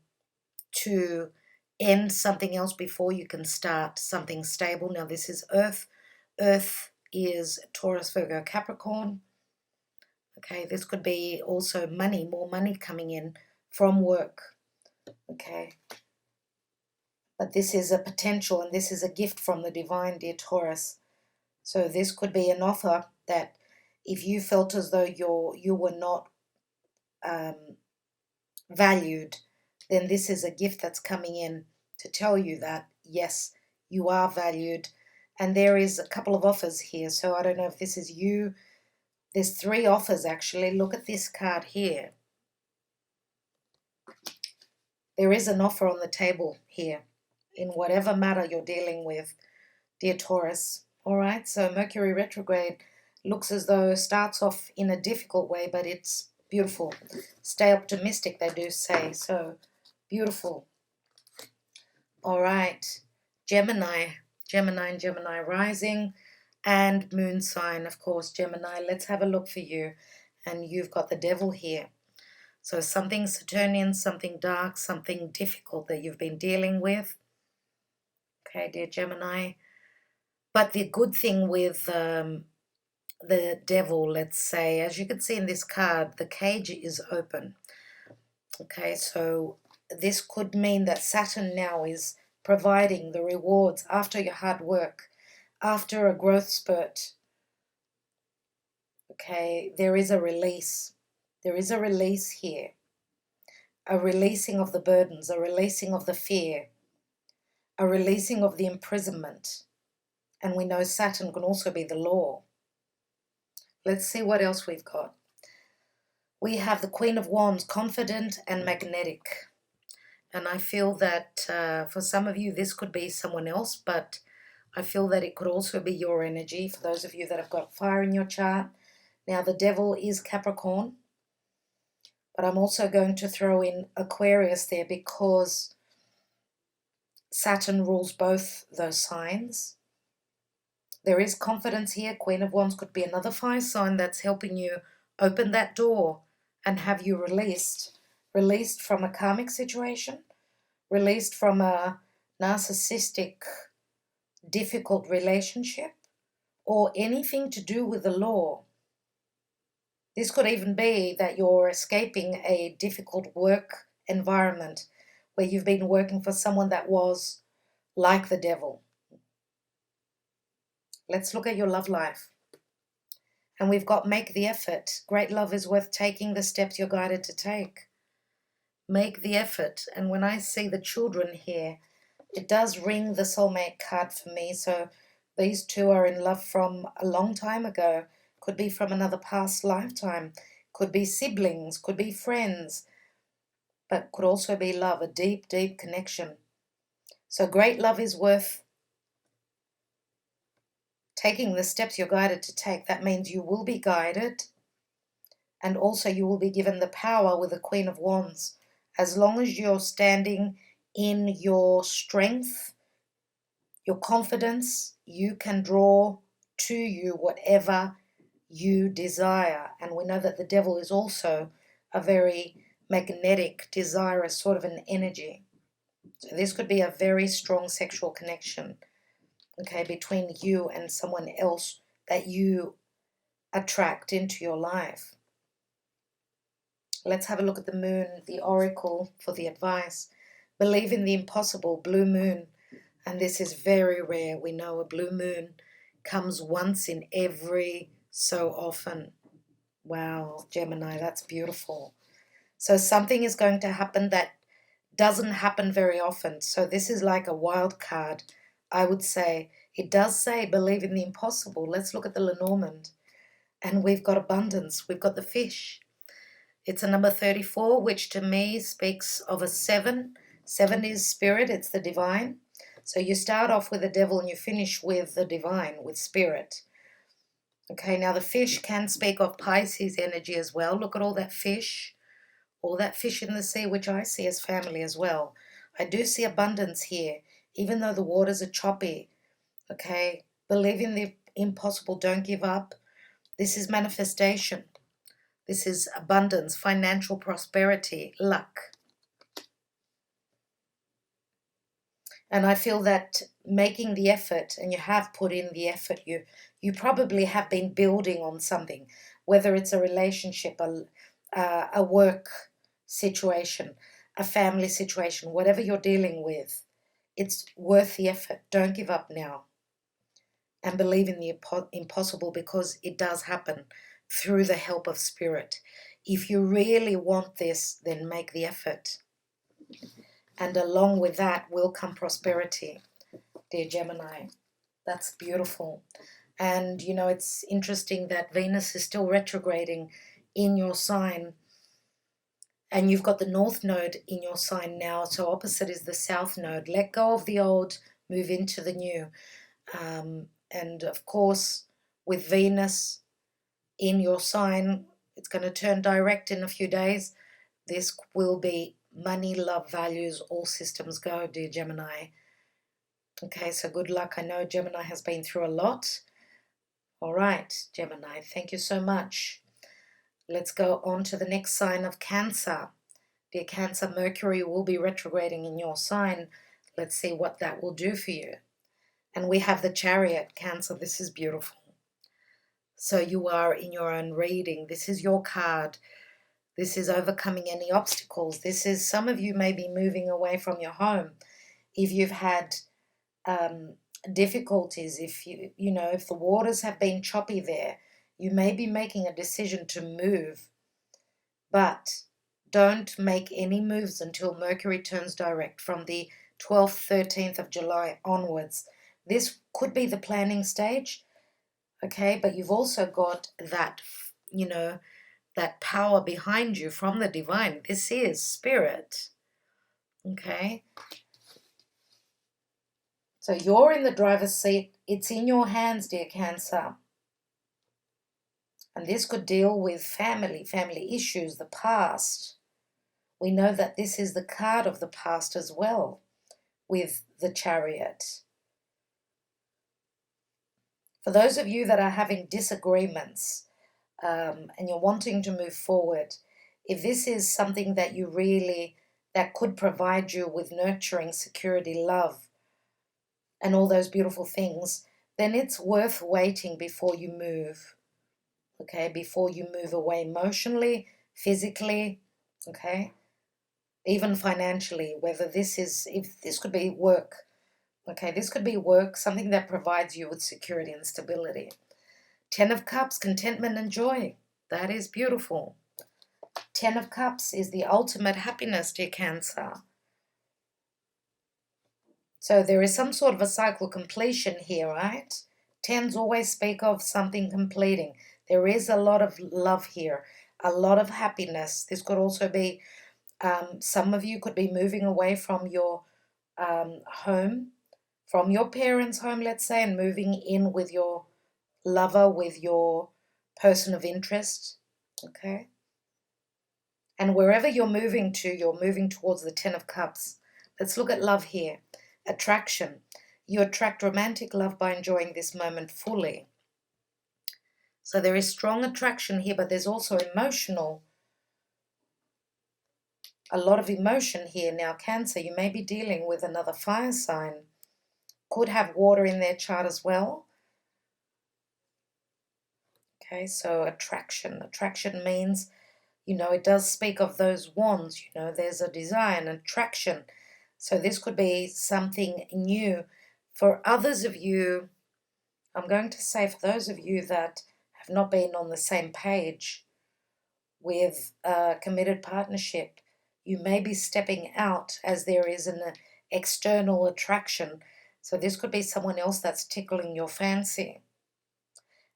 to end something else before you can start something stable. Now this is Earth. Earth is Taurus, Virgo, Capricorn. Okay, this could be also money, more money coming in from work. Okay. But this is a potential, and this is a gift from the divine, dear Taurus. So this could be an offer that if you felt as though you were not valued, then this is a gift that's coming in to tell you that, yes, you are valued. And there is a couple of offers here. So I don't know if this is you. There's 3 offers, actually. Look at this card here. There is an offer on the table here in whatever matter you're dealing with, dear Taurus. All right, so Mercury retrograde looks as though it starts off in a difficult way, but it's beautiful. Stay optimistic, they do say. So beautiful. All right, Gemini and Gemini rising, and moon sign, of course, Gemini. Let's have a look for you. And you've got the devil here. So something Saturnian, something dark, something difficult that you've been dealing with. Okay, dear Gemini. But the good thing with the devil, let's say, as you can see in this card, the cage is open. Okay, so this could mean that Saturn now is providing the rewards after your hard work, after a growth spurt. Okay, there is a release. There is a release here. A releasing of the burdens, a releasing of the fear, a releasing of the imprisonment. And we know Saturn can also be the law. Let's see what else we've got. We have the Queen of Wands, confident and magnetic. And I feel that for some of you, this could be someone else, but I feel that it could also be your energy for those of you that have got fire in your chart. Now, the devil is Capricorn, but I'm also going to throw in Aquarius there because Saturn rules both those signs. There is confidence here. Queen of Wands could be another fire sign that's helping you open that door and have you released. Released from a karmic situation, released from a narcissistic, difficult relationship, or anything to do with the law. This could even be that you're escaping a difficult work environment where you've been working for someone that was like the devil. Let's look at your love life. And we've got make the effort. Great love is worth taking the steps you're guided to take. Make the effort. And when I see the children here, it does ring the soulmate card for me. So these two are in love from a long time ago. Could be from another past lifetime. Could be siblings. Could be friends. But could also be love, a deep, deep connection. So great love is worth taking the steps you're guided to take. That means you will be guided, and also you will be given the power with the Queen of Wands. As long as you're standing in your strength, your confidence, you can draw to you whatever you desire. And we know that the devil is also a very magnetic, desirous sort of an energy. So this could be a very strong sexual connection, okay, between you and someone else that you attract into your life. Let's have a look at the moon, the oracle for the advice. Believe in the impossible, blue moon. And this is very rare. We know a blue moon comes once in every so often. Wow, Gemini, that's beautiful. So something is going to happen that doesn't happen very often. So this is like a wild card, I would say. It does say believe in the impossible. Let's look at the Lenormand. And we've got abundance. We've got the fish. It's a number 34, which to me speaks of a 7. 7 is spirit. It's the divine. So you start off with the devil and you finish with the divine, with spirit. Okay, now the fish can speak of Pisces energy as well. Look at all that fish in the sea, which I see as family as well. I do see abundance here, even though the waters are choppy. Okay, believe in the impossible. Don't give up. This is manifestation. This is abundance, financial prosperity, luck. And I feel that making the effort, and you have put in the effort, you probably have been building on something, whether it's a relationship, a work situation, a family situation, whatever you're dealing with, it's worth the effort. Don't give up now. And believe in the impossible, because it does happen through the help of spirit. If you really want this, then make the effort. And along with that will come prosperity, dear Gemini. That's beautiful. And, you know, it's interesting that Venus is still retrograding in your sign. And you've got the North Node in your sign now. So opposite is the South Node. Let go of the old, move into the new. And, of course, with Venus in your sign, it's going to turn direct in a few days. This will be money, love, values, all systems go, dear Gemini. Okay, so good luck. I know Gemini has been through a lot. All right, Gemini, thank you so much. Let's go on to the next sign of Cancer. Dear Cancer, Mercury will be retrograding in your sign. Let's see what that will do for you. And we have the Chariot, Cancer. This is beautiful. So you are in your own reading. This is your card. This is overcoming any obstacles. This is, some of you may be moving away from your home. If you've had difficulties, if if the waters have been choppy there, you may be making a decision to move. But don't make any moves until Mercury turns direct from the 12th, 13th of July onwards. This could be the planning stage, okay? But you've also got that, that power behind you from the divine. This is spirit, okay? So you're in the driver's seat. It's in your hands, dear Cancer. And this could deal with family issues, the past. We know that this is the card of the past as well, with the Chariot. For those of you that are having disagreements and you're wanting to move forward, if this is something that that could provide you with nurturing, security, love, and all those beautiful things, then it's worth waiting before you move, okay? Before you move away emotionally, physically, okay? Even financially, if this could be work, Okay, this could be work, something that provides you with security and stability. 10 of Cups, contentment and joy. That is beautiful. 10 of Cups is the ultimate happiness, dear Cancer. So there is some sort of a cycle completion here, right? Tens always speak of something completing. There is a lot of love here, a lot of happiness. This could also be, some of you could be moving away from your home, from your parents' home, let's say, and moving in with your lover, with your person of interest, okay? And wherever you're moving to, you're moving towards the 10 of Cups. Let's look at love here. Attraction. You attract romantic love by enjoying this moment fully. So there is strong attraction here, but there's also emotional, a lot of emotion here. Now, Cancer, you may be dealing with another fire sign. Could have water in their chart as well. Okay, so attraction. Attraction means, it does speak of those wands, there's a desire and attraction. So this could be something new. For others of you, I'm going to say for those of you that have not been on the same page with a committed partnership, you may be stepping out as there is an external attraction. So this could be someone else that's tickling your fancy.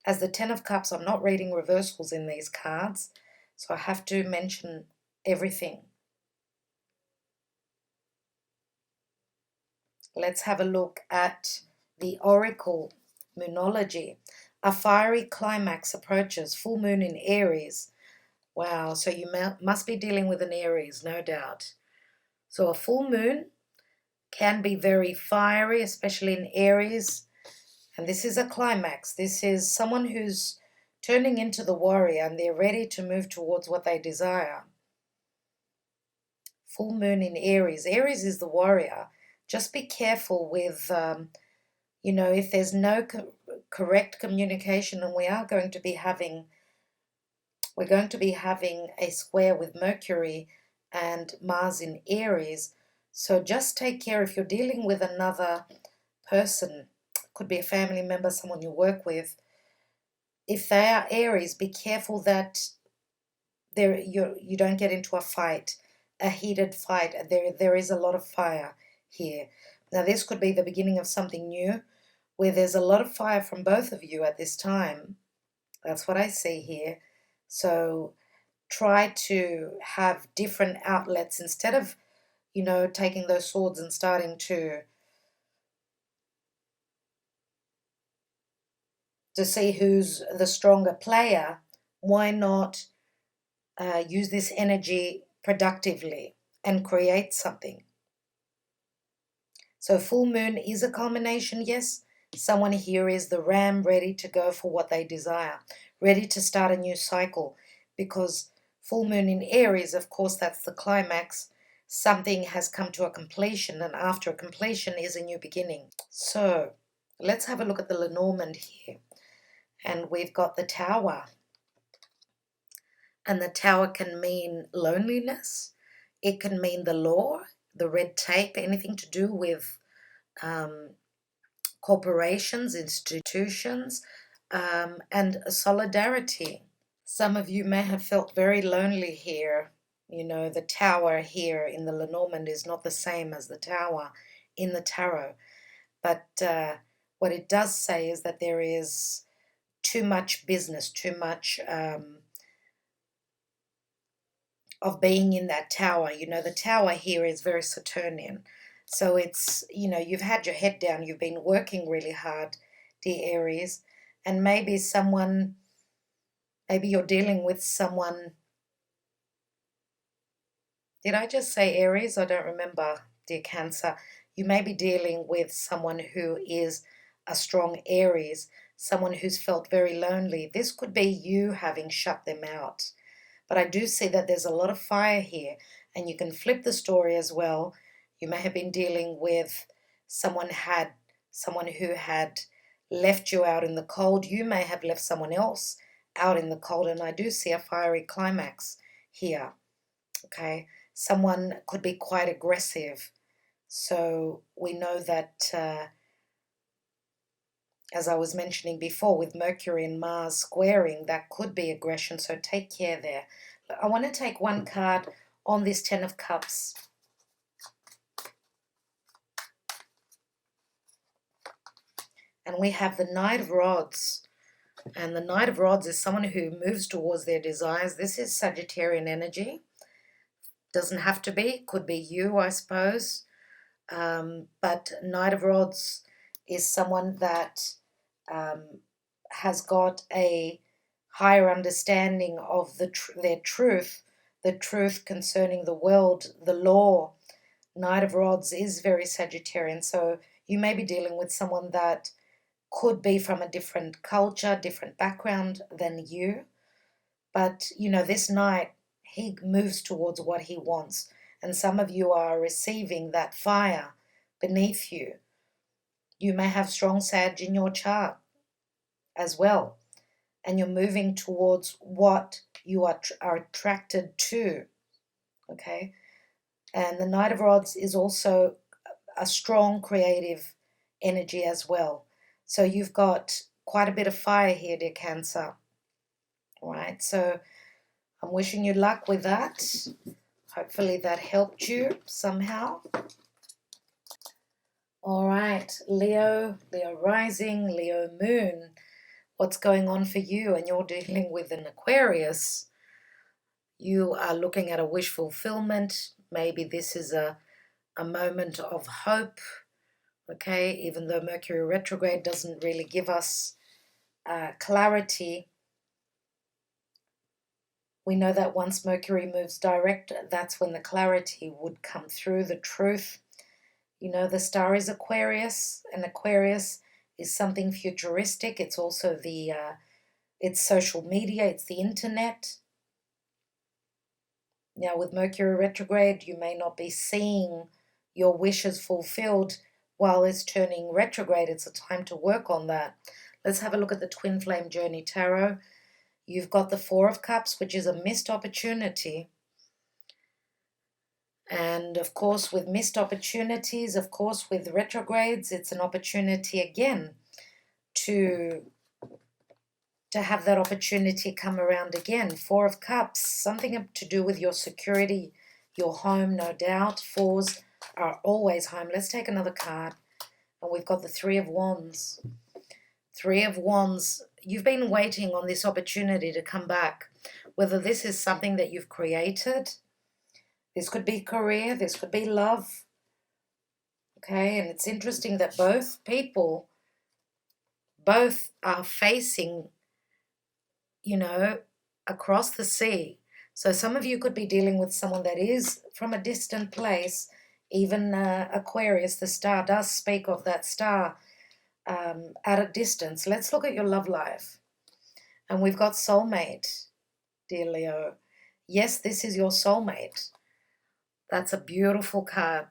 As the 10 of Cups, I'm not reading reversals in these cards, so I have to mention everything. Let's have a look at the Oracle Moonology. A fiery climax approaches, full moon in Aries. Wow, so you must be dealing with an Aries, no doubt. So a full moon can be very fiery, especially in Aries. And this is a climax. This is someone who's turning into the warrior and they're ready to move towards what they desire. Full moon in Aries. Aries is the warrior. Just be careful with, if there's no correct communication, and we're going to be having a square with Mercury and Mars in Aries. So just take care if you're dealing with another person, could be a family member, someone you work with. If they are Aries, be careful that you don't get into a fight, a heated fight. There is a lot of fire here. Now this could be the beginning of something new where there's a lot of fire from both of you at this time. That's what I see here. So try to have different outlets instead of, taking those swords and starting to see who's the stronger player. Why not use this energy productively and create something? So full moon is a culmination, yes. Someone here is the ram ready to go for what they desire, ready to start a new cycle, because full moon in Aries, of course, that's the climax. Something has come to a completion, and after a completion is a new beginning. So let's have a look at the Lenormand here. And we've got the Tower. And the Tower can mean loneliness. It can mean the law, the red tape, anything to do with corporations, institutions, and solidarity. Some of you may have felt very lonely here. The Tower here in the Lenormand is not the same as the Tower in the Tarot. But what it does say is that there is too much business, too much of being in that tower. The tower here is very Saturnian. So it's, you've had your head down, you've been working really hard, dear Aries, and maybe you're dealing with someone. Did I just say Aries? I don't remember, dear Cancer. You may be dealing with someone who is a strong Aries, someone who's felt very lonely. This could be you having shut them out. But I do see that there's a lot of fire here, and you can flip the story as well. You may have been dealing with someone who had left you out in the cold. You may have left someone else out in the cold, and I do see a fiery climax here. Okay, someone could be quite aggressive. So we know that, as I was mentioning before, with Mercury and Mars squaring, that could be aggression. So take care there. I want to take one card on this Ten of Cups. And we have the Knight of Rods. And the Knight of Rods is someone who moves towards their desires. This is Sagittarian energy. Doesn't have to be. Could be you, I suppose. But Knight of Rods is someone that has got a higher understanding of their truth, the truth concerning the world, the law. Knight of Rods is very Sagittarian. So you may be dealing with someone that could be from a different culture, different background than you. But, you know, this knight, he moves towards what he wants. And some of you are receiving that fire beneath you. You may have strong Sag in your chart as well. And you're moving towards what you are attracted to. Okay? And the Knight of Rods is also a strong creative energy as well. So you've got quite a bit of fire here, dear Cancer. All right, so I'm wishing you luck with that. Hopefully that helped you somehow. All right, Leo rising, Leo moon. What's going on for you? And you're dealing with an Aquarius. You are looking at a wish fulfillment. Maybe this is a moment of hope. Okay, even though Mercury retrograde doesn't really give us clarity, we know that once Mercury moves direct, that's when the clarity would come through, the truth. You know, the star is Aquarius, and Aquarius is something futuristic. It's also it's social media, it's the internet. Now, with Mercury retrograde, you may not be seeing your wishes fulfilled while it's turning retrograde. It's a time to work on that. Let's have a look at the Twin Flame Journey Tarot. You've got the Four of Cups, which is a missed opportunity. And of course, with missed opportunities, of course, with retrogrades, it's an opportunity again to have that opportunity come around again. Four of Cups, something to do with your security, your home, no doubt. Fours are always home. Let's take another card. And we've got the Three of Wands. Three of Wands, you've been waiting on this opportunity to come back. Whether this is something that you've created, this could be career, this could be love. Okay, and it's interesting that both people, both are facing, you know, across the sea. So some of you could be dealing with someone that is from a distant place. Even Aquarius, the star, does speak of that star at a distance. Let's look at your love life. And we've got soulmate, dear Leo. Yes, this is your soulmate. That's a beautiful card.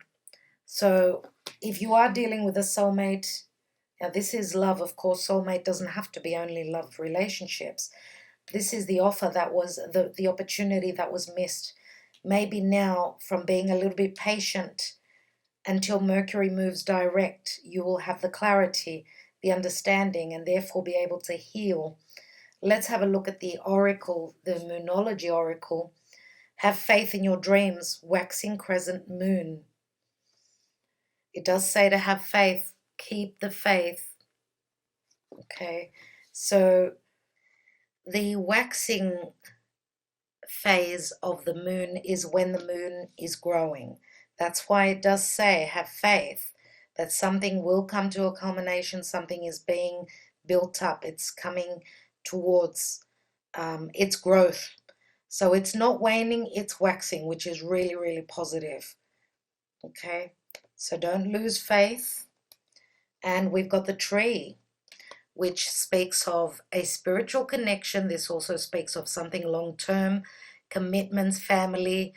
So if you are dealing with a soulmate, now this is love, of course. Soulmate doesn't have to be only love relationships. This is the offer that was, the opportunity that was missed. Maybe now, from being a little bit patient until Mercury moves direct, you will have the clarity, the understanding, and therefore be able to heal. Let's have a look at the oracle, the Moonology oracle. Have faith in your dreams, waxing crescent moon. It does say to have faith, keep the faith. Okay, so the waxing phase of the moon is when the moon is growing. That's why it does say have faith that something will come to a culmination, something is being built up, it's coming towards its growth. So it's not waning, it's waxing, which is really, really positive. Okay, so don't lose faith. And we've got the tree, which speaks of a spiritual connection. This also speaks of something long-term, commitments, family,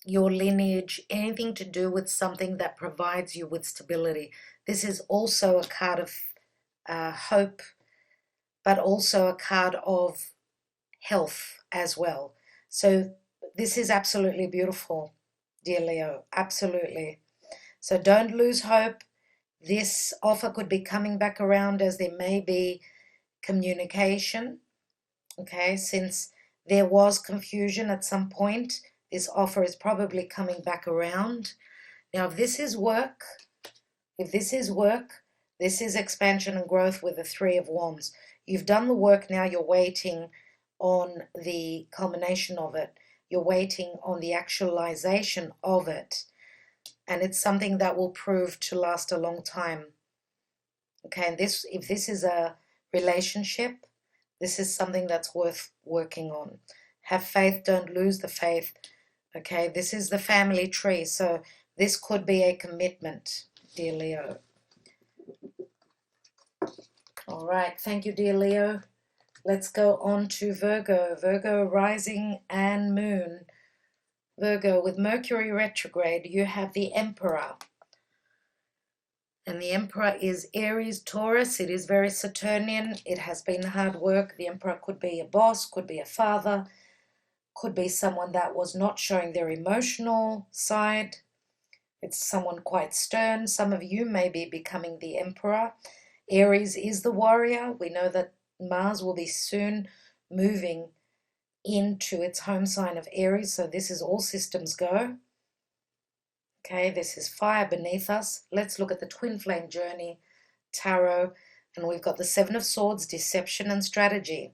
your lineage, anything to do with something that provides you with stability. This is also a card of hope, but also a card of health as well. So this is absolutely beautiful. dear Leo. Absolutely. So don't lose hope. This offer could be coming back around, as there may be communication. Okay, since there was confusion at some point, this offer is probably coming back around. Now, if this is work, this is expansion and growth with the Three of Wands. You've done the work, now you're waiting on the culmination of it. You're waiting on the actualization of it. And it's something that will prove to last a long time. Okay, and if this is a relationship, this is something that's worth working on. Have faith, don't lose the faith. Okay, this is the family tree, so this could be a commitment, dear Leo. All right, thank you, dear Leo. Let's go on to Virgo. Virgo rising and moon. Virgo, with Mercury retrograde, you have the Emperor. And the Emperor is Aries, Taurus. It is very Saturnian. It has been hard work. The Emperor could be a boss, could be a father, could be someone that was not showing their emotional side. It's someone quite stern. Some of you may be becoming the Emperor. Aries is the warrior. We know that Mars will be soon moving into its home sign of Aries, so this is all systems go. Okay, this is fire beneath us. Let's look at the twin flame journey tarot, and we've got the Seven of Swords, deception and strategy.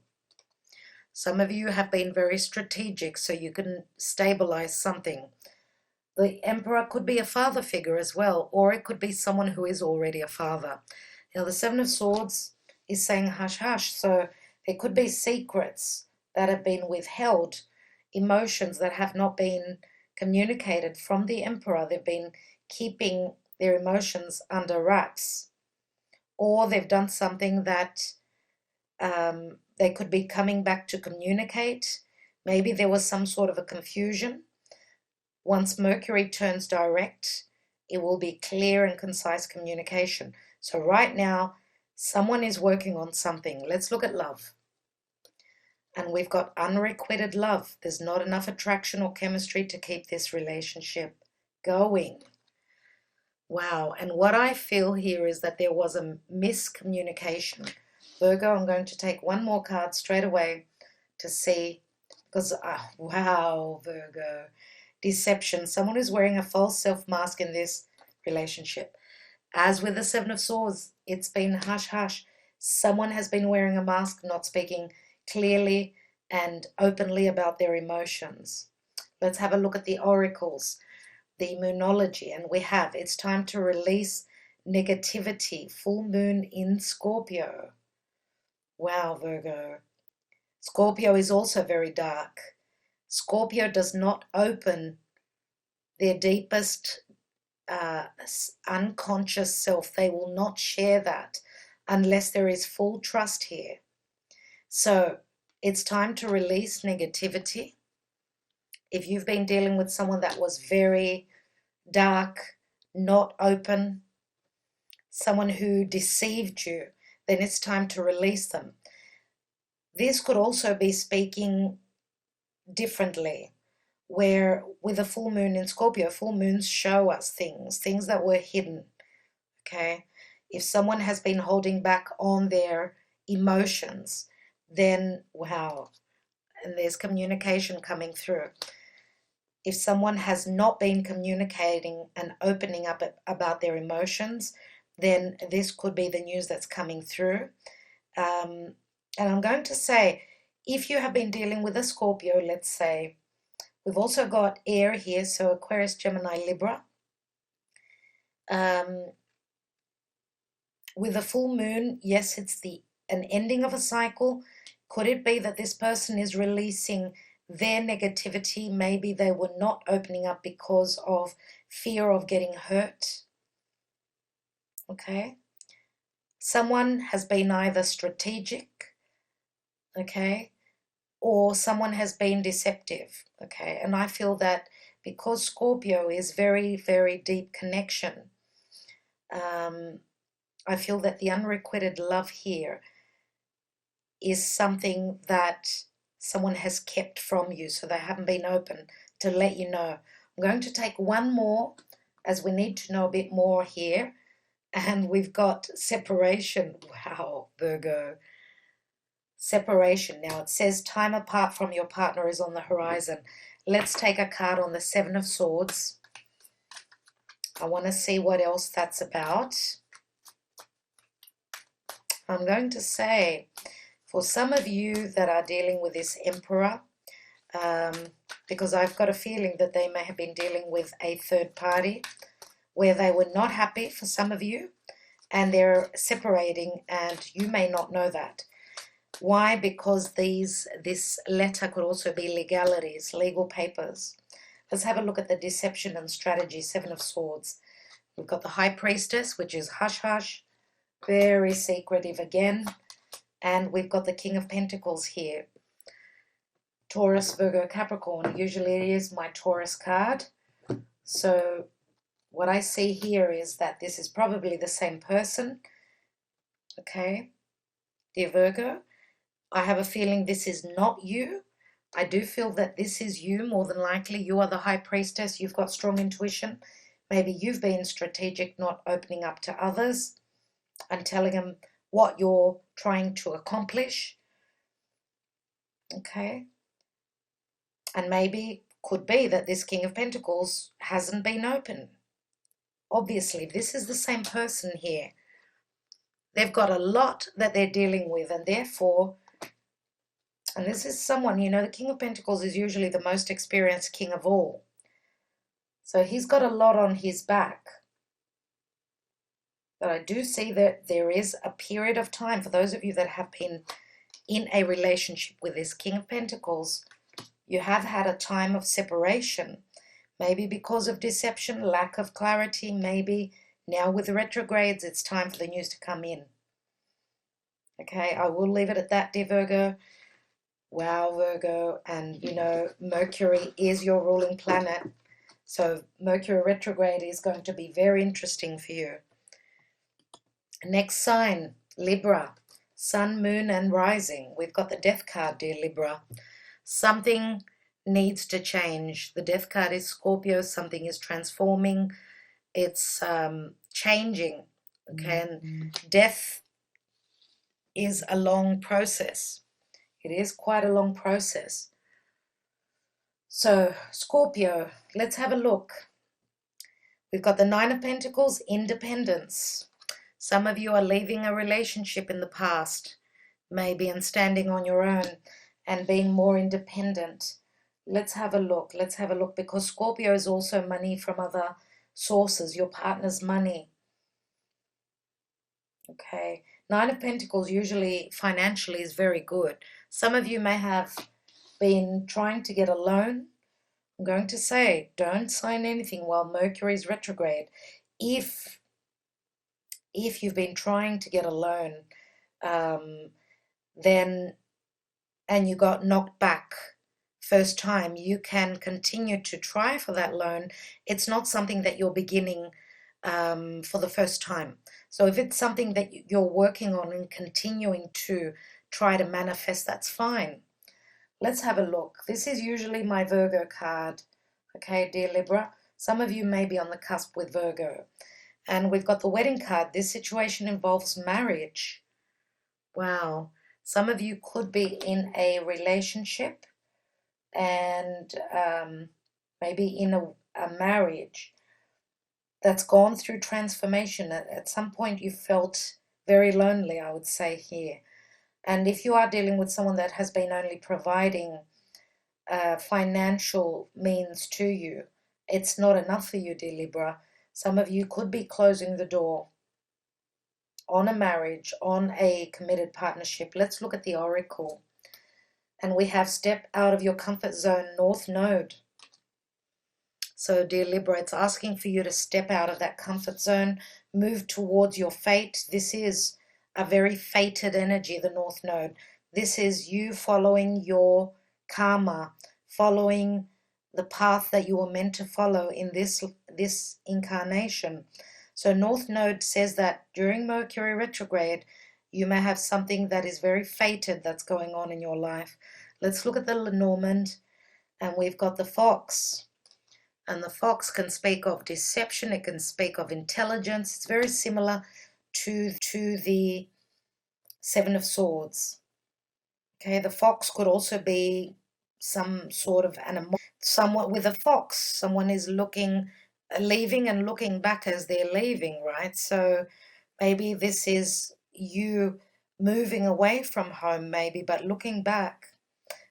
Some of you have been very strategic so you can stabilize something. The Emperor could be a father figure as well, or it could be someone who is already a father. Now, the Seven of Swords is saying hush hush, so there could be secrets that have been withheld, emotions that have not been communicated from the Emperor. They've been keeping their emotions under wraps, or they've done something that they could be coming back to communicate. Maybe there was some sort of a confusion. Once Mercury turns direct, it will be clear and concise communication. So right now, someone is working on something. Let's look at love. And we've got unrequited love. There's not enough attraction or chemistry to keep this relationship going. Wow. And what I feel here is that there was a miscommunication. Virgo, I'm going to take one more card straight away to see, because, wow, Virgo. Deception. Someone is wearing a false self-mask in this relationship. As with the Seven of Swords, it's been hush hush. Someone has been wearing a mask, not speaking clearly and openly about their emotions. Let's have a look at the oracles, the Moonology, and we have, it's time to release negativity. Full moon in Scorpio. Wow, Virgo. Scorpio is also very dark. Scorpio does not open their deepest unconscious self. They will not share that unless there is full trust here. So it's time to release negativity. If you've been dealing with someone that was very dark, not open, someone who deceived you, then it's time to release them. This could also be speaking differently, where with a full moon in Scorpio, full moons show us things that were hidden. Okay, if someone has been holding back on their emotions, then wow, and there's communication coming through. If someone has not been communicating and opening up about their emotions, then this could be the news that's coming through. And I'm going to say, if you have been dealing with a Scorpio, let's say, we've also got air here, so Aquarius, Gemini, Libra. With a full moon, yes, it's an ending of a cycle. Could it be that this person is releasing their negativity? Maybe they were not opening up because of fear of getting hurt. Okay. Someone has been either strategic, okay, or someone has been deceptive, okay. And I feel that because Scorpio is very, very deep connection, I feel that the unrequited love here is something that someone has kept from you, so they haven't been open to let you know, I'm going to take one more as we need to know a bit more here. And we've got separation. Wow, Virgo. Separation. Now it says time apart from your partner is on the horizon. Let's take a card on the Seven of Swords. I want to see what else that's about. I'm going to say, for some of you that are dealing with this Emperor, because I've got a feeling that they may have been dealing with a third party where they were not happy for some of you, and they're separating, and you may not know that. Why? Because this letter could also be legalities, legal papers. Let's have a look at the deception and strategy, Seven of Swords. We've got the High Priestess, which is hush-hush, very secretive again. And we've got the King of Pentacles here. Taurus, Virgo, Capricorn. Usually it is my Taurus card. So what I see here is that this is probably the same person. Okay, dear Virgo, I have a feeling this is not you. I do feel that this is you, more than likely. You are the High Priestess. You've got strong intuition. Maybe you've been strategic, not opening up to others and telling them what you're trying to accomplish. Okay. And maybe could be that this King of Pentacles hasn't been open. Obviously, this is the same person here. They've got a lot that they're dealing with, and therefore, and this is someone, you know, the King of Pentacles is usually the most experienced king of all. So he's got a lot on his back. But I do see that there is a period of time, for those of you that have been in a relationship with this King of Pentacles, you have had a time of separation. Maybe because of deception, lack of clarity, maybe now with the retrogrades, it's time for the news to come in. Okay, I will leave it at that, dear Virgo. Wow, Virgo, and you know, Mercury is your ruling planet. So Mercury retrograde is going to be very interesting for you. Next sign, Libra, Sun, Moon, and Rising. We've got the Death card, dear Libra. Something needs to change. The Death card is Scorpio. Something is transforming. It's changing. Okay, and death is a long process. It is quite a long process. So, Scorpio, let's have a look. We've got the Nine of Pentacles, independence. Some of you are leaving a relationship in the past, maybe, and standing on your own and being more independent. Let's have a look. Let's have a look, because Scorpio is also money from other sources, your partner's money. Okay. Nine of Pentacles usually financially is very good. Some of you may have been trying to get a loan. I'm going to say, don't sign anything while Mercury is retrograde. If you've been trying to get a loan, then, and you got knocked back first time, you can continue to try for that loan. It's not something that you're beginning for the first time. So if it's something that you're working on and continuing to try to manifest, that's fine. Let's have a look. This is usually my Virgo card. Okay, dear Libra. Some of you may be on the cusp with Virgo. And we've got the wedding card. This situation involves marriage. Wow. Some of you could be in a relationship and maybe in a marriage that's gone through transformation. At some point you felt very lonely, I would say here. And if you are dealing with someone that has been only providing financial means to you, it's not enough for you, dear Libra. Some of you could be closing the door on a marriage, on a committed partnership. Let's look at the oracle. And we have step out of your comfort zone, North Node. So, dear Libra, it's asking for you to step out of that comfort zone, move towards your fate. This is a very fated energy, the North Node. This is you following your karma, following the path that you were meant to follow in this incarnation. So North Node says that during Mercury retrograde, you may have something that is very fated that's going on in your life. Let's look at the Lenormand, and we've got the Fox. And the fox can speak of deception, it can speak of intelligence. It's very similar to the Seven of Swords. Okay, the fox could also be some sort of animal, somewhat with a fox. Someone is leaving and looking back as they're leaving, right? So maybe this is you moving away from home, maybe, but looking back.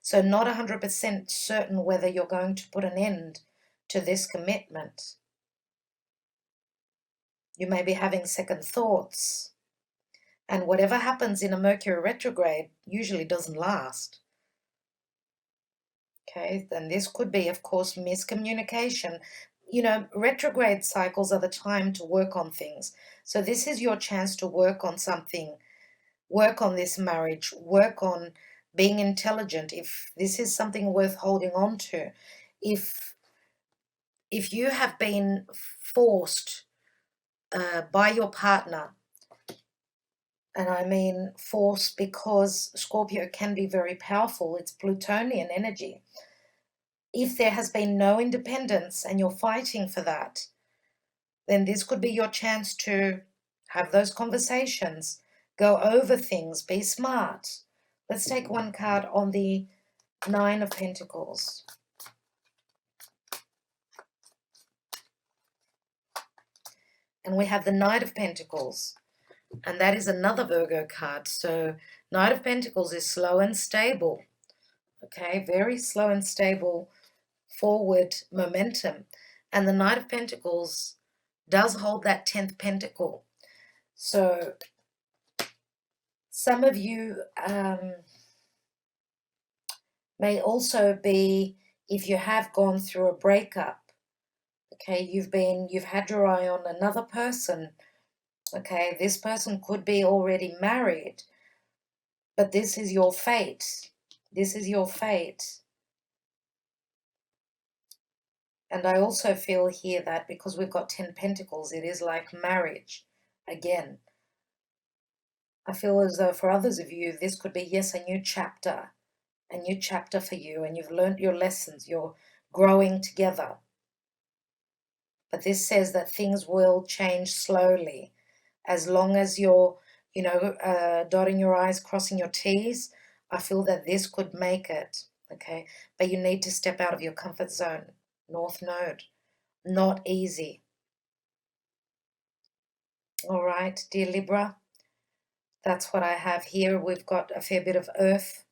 So not 100% certain whether you're going to put an end to this commitment. You may be having second thoughts. And whatever happens in a Mercury retrograde usually doesn't last. Okay, then this could be, of course, miscommunication. You know, retrograde cycles are the time to work on things. So this is your chance to work on something, work on this marriage, work on being intelligent. If this is something worth holding on to, if you have been forced by your partner, and I mean forced because Scorpio can be very powerful, it's Plutonian energy. If there has been no independence and you're fighting for that, then this could be your chance to have those conversations, go over things, be smart. Let's take one card on the Nine of Pentacles. And we have the Knight of Pentacles. And that is another Virgo card. So Knight of Pentacles is slow and stable. Okay, very slow and stable forward momentum. And the Knight of Pentacles does hold that 10th pentacle. So some of you may also be, if you have gone through a breakup, okay, you've had your eye on another person, okay, this person could be already married, but this is your fate. This is your fate. And I also feel here that because we've got 10 pentacles, it is like marriage again. I feel as though for others of you, this could be, yes, a new chapter for you, and you've learned your lessons, you're growing together. But this says that things will change slowly, as long as you're, dotting your I's, crossing your T's. I feel that this could make it, okay? But you need to step out of your comfort zone. North Node, not easy. All right, dear Libra, that's what I have here. We've got a fair bit of Earth.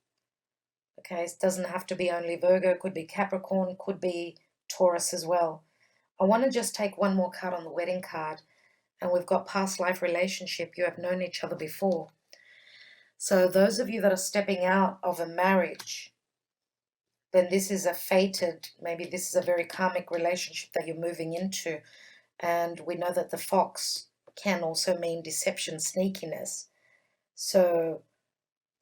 Okay, it doesn't have to be only Virgo, could be Capricorn, could be Taurus as well. I want to just take one more card on the wedding card, and we've got past life relationship. You have known each other before. So those of you that are stepping out of a marriage, then this is a fated, maybe this is a very karmic relationship that you're moving into. And we know that the fox can also mean deception, sneakiness. So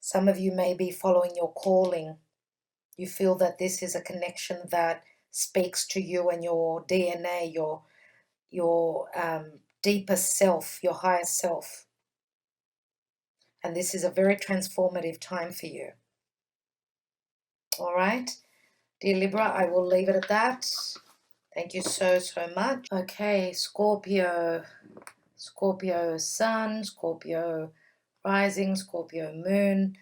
some of you may be following your calling. You feel that this is a connection that speaks to you and your DNA, your deepest self, your higher self. And this is a very transformative time for you. All right, dear Libra, I will leave it at that. Thank you so much. Okay, Scorpio Sun, Scorpio Rising, Scorpio Moon.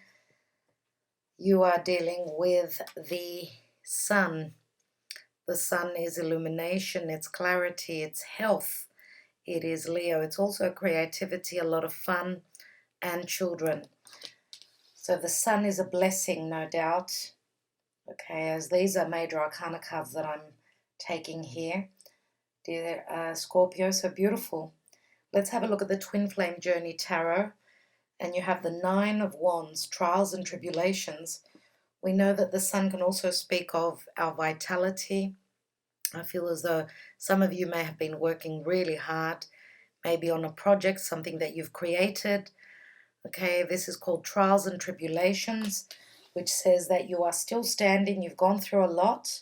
You are dealing with the Sun. The Sun is illumination, it's clarity, it's health. It is Leo. It's also creativity, a lot of fun, and children. So the Sun is a blessing, no doubt. Okay, as these are major arcana cards that I'm taking here. Dear Scorpio, so beautiful. Let's have a look at the Twin Flame Journey Tarot. And you have the Nine of Wands, trials and tribulations. We know that the Sun can also speak of our vitality. I feel as though some of you may have been working really hard, maybe on a project, something that you've created. Okay, this is called trials and tribulations, which says that you are still standing. You've gone through a lot,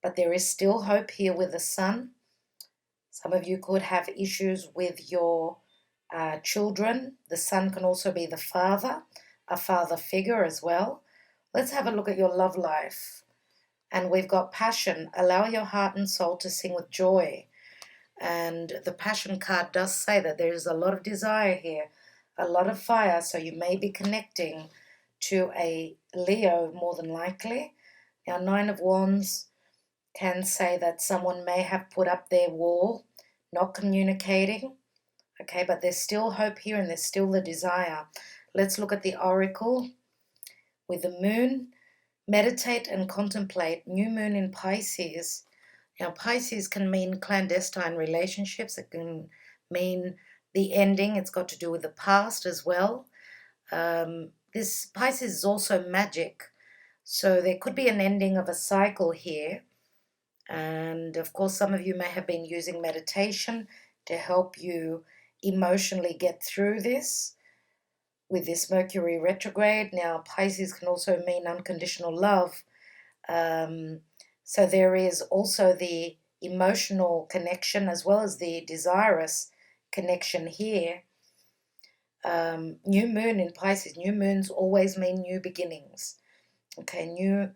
but there is still hope here with the Sun. Some of you could have issues with your children. The Sun can also be the father, a father figure as well. Let's have a look at your love life. And we've got passion. Allow your heart and soul to sing with joy. And the passion card does say that there is a lot of desire here, a lot of fire. So you may be connecting to a Leo more than likely. Now, Nine of Wands can say that someone may have put up their wall, not communicating. Okay, but there's still hope here and there's still the desire. Let's look at the oracle with the moon. Meditate and contemplate. New moon in Pisces. Now, Pisces can mean clandestine relationships. It can mean the ending. It's got to do with the past as well. This Pisces is also magic. So there could be an ending of a cycle here. And of course, some of you may have been using meditation to help you emotionally get through this with this Mercury retrograde. Now, Pisces can also mean unconditional love. So there is also the emotional connection as well as the desirous connection here. New moon in Pisces. New moons always mean new beginnings. Okay, new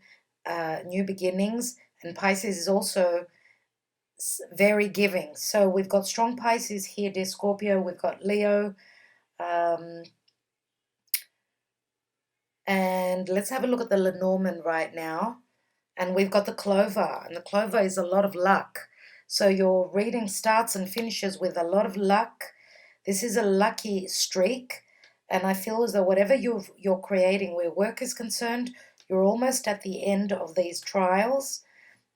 beginnings. And Pisces is also very giving. So we've got strong Pisces here, dear Scorpio. We've got Leo. And let's have a look at the Lenormand right now. And we've got the Clover. And the Clover is a lot of luck. So your reading starts and finishes with a lot of luck. This is a lucky streak. And I feel as though whatever you're creating where work is concerned, you're almost at the end of these trials.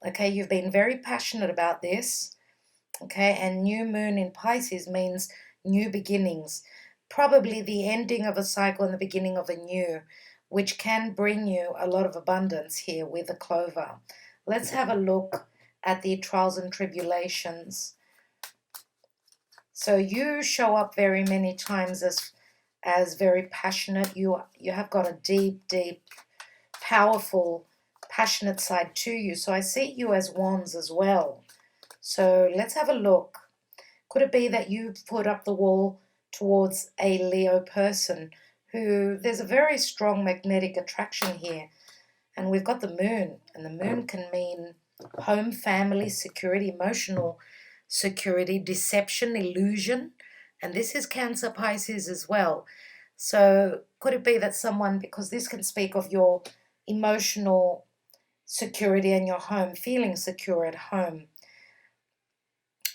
Okay, you've been very passionate about this. Okay, and new moon in Pisces means new beginnings. Probably the ending of a cycle and the beginning of a new, which can bring you a lot of abundance here with the Clover. Let's have a look at the trials and tribulations. So you show up very many times as very passionate. You have got a deep, powerful, passionate side to you. So I see you as wands as well. So let's have a look. Could it be that you put up the wall towards a Leo person who there's a very strong magnetic attraction here? And we've got the moon, and the moon can mean home, family, security, emotional security, deception, illusion. And this is Cancer, Pisces as well. So could it be that someone, because this can speak of your emotional security and your home, feeling secure at home.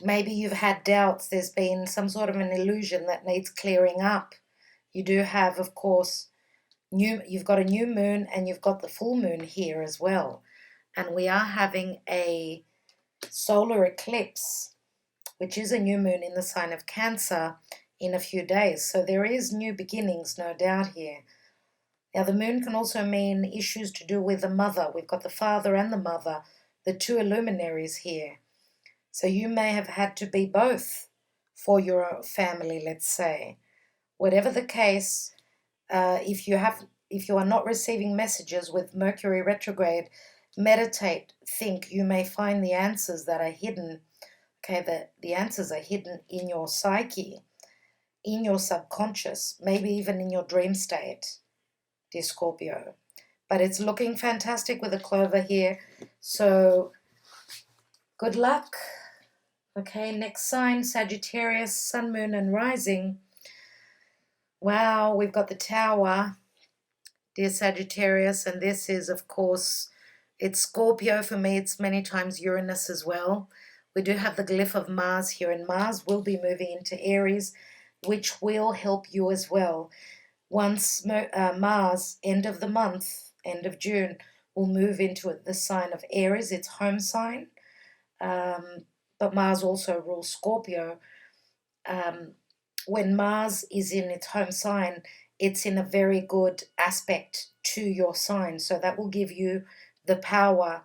Maybe you've had doubts. There's been some sort of an illusion that needs clearing up. You do have, of course, you've got a new moon and you've got the full moon here as well. And we are having a solar eclipse, which is a new moon in the sign of Cancer in a few days. So there is new beginnings, no doubt here. Now, the moon can also mean issues to do with the mother. We've got the father and the mother, the two luminaries here. So you may have had to be both for your family, let's say. Whatever the case, if you are not receiving messages with Mercury retrograde, meditate, think. You may find the answers that are hidden. Okay, the answers are hidden in your psyche, in your subconscious, maybe even in your dream state, dear Scorpio. But it's looking fantastic with the Clover here. So good luck. Okay, next sign, Sagittarius, Sun, Moon, and Rising. Wow, we've got the Tower, dear Sagittarius, and this is, of course, it's Scorpio for me. It's many times Uranus as well. We do have the glyph of Mars here, and Mars will be moving into Aries, which will help you as well. Once Mars, end of the month, end of June, will move into the sign of Aries, its home sign. But Mars also rules Scorpio. When Mars is in its home sign, it's in a very good aspect to your sign. So that will give you the power,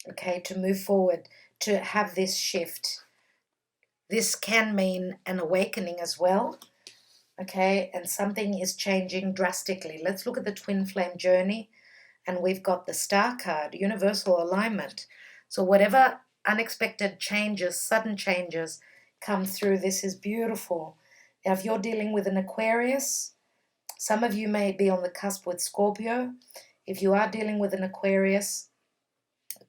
okay, to move forward, to have this shift. This can mean an awakening as well, okay, and something is changing drastically. Let's look at the twin flame journey, and we've got the star card, universal alignment. So whatever unexpected changes, sudden changes come through, this is beautiful. Now, if you're dealing with an Aquarius, some of you may be on the cusp with Scorpio. If you are dealing with an Aquarius,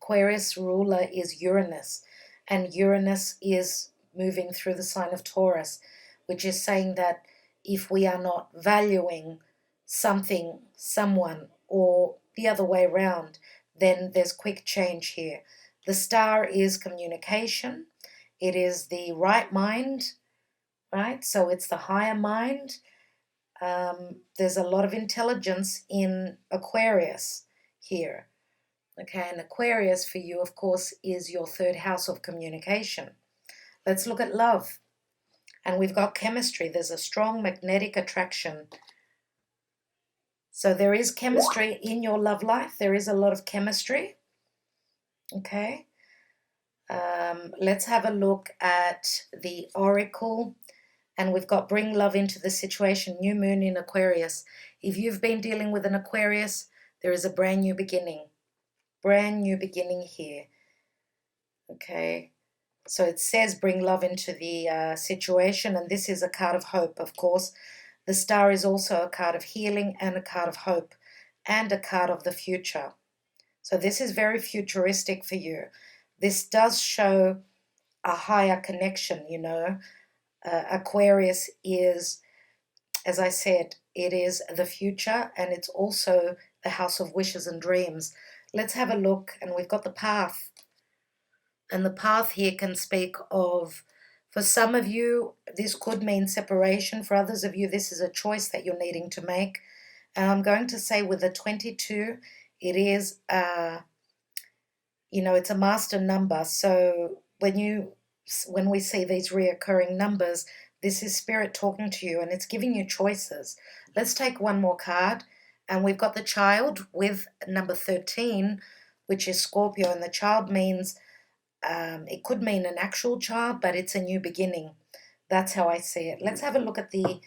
Aquarius ruler is Uranus, and Uranus is moving through the sign of Taurus, which is saying that if we are not valuing something, someone, or the other way around, then there's quick change here. The star is communication. It is the right mind, right? So it's the higher mind. There's a lot of intelligence in Aquarius here. Okay, and Aquarius for you, of course, is your third house of communication. Let's look at love. And we've got chemistry. There's a strong magnetic attraction. So there is chemistry in your love life. There is a lot of chemistry. Okay. Let's have a look at the oracle. And we've got bring love into the situation, new moon in Aquarius. If you've been dealing with an Aquarius, there is a brand new beginning. Brand new beginning here. Okay. So it says bring love into the situation, and this is a card of hope, of course. The star is also a card of healing and a card of hope and a card of the future. So this is very futuristic for you. This does show a higher connection, you know. Aquarius is, as I said, it is the future, and it's also the house of wishes and dreams. Let's have a look, and we've got the path. And the path here can speak of, for some of you, this could mean separation. For others of you, this is a choice that you're needing to make. And I'm going to say with the 22, it is, it's a master number. So when we see these reoccurring numbers, this is spirit talking to you, and it's giving you choices. Let's take one more card. And we've got the child with number 13, which is Scorpio. And the child means, it could mean an actual child, but it's a new beginning. That's how I see it. Let's have a look at the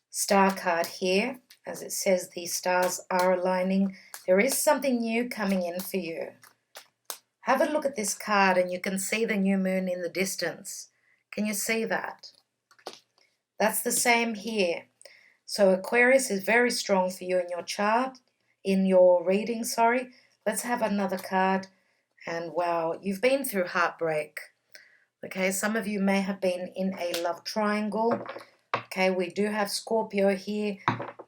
star card here. As it says, the stars are aligning. There is something new coming in for you. Have a look at this card, and you can see the new moon in the distance. Can you see that? That's the same here. So Aquarius is very strong for you in your chart, in your reading, sorry. Let's have another card. And wow, you've been through heartbreak. Okay, some of you may have been in a love triangle. Okay, we do have Scorpio here.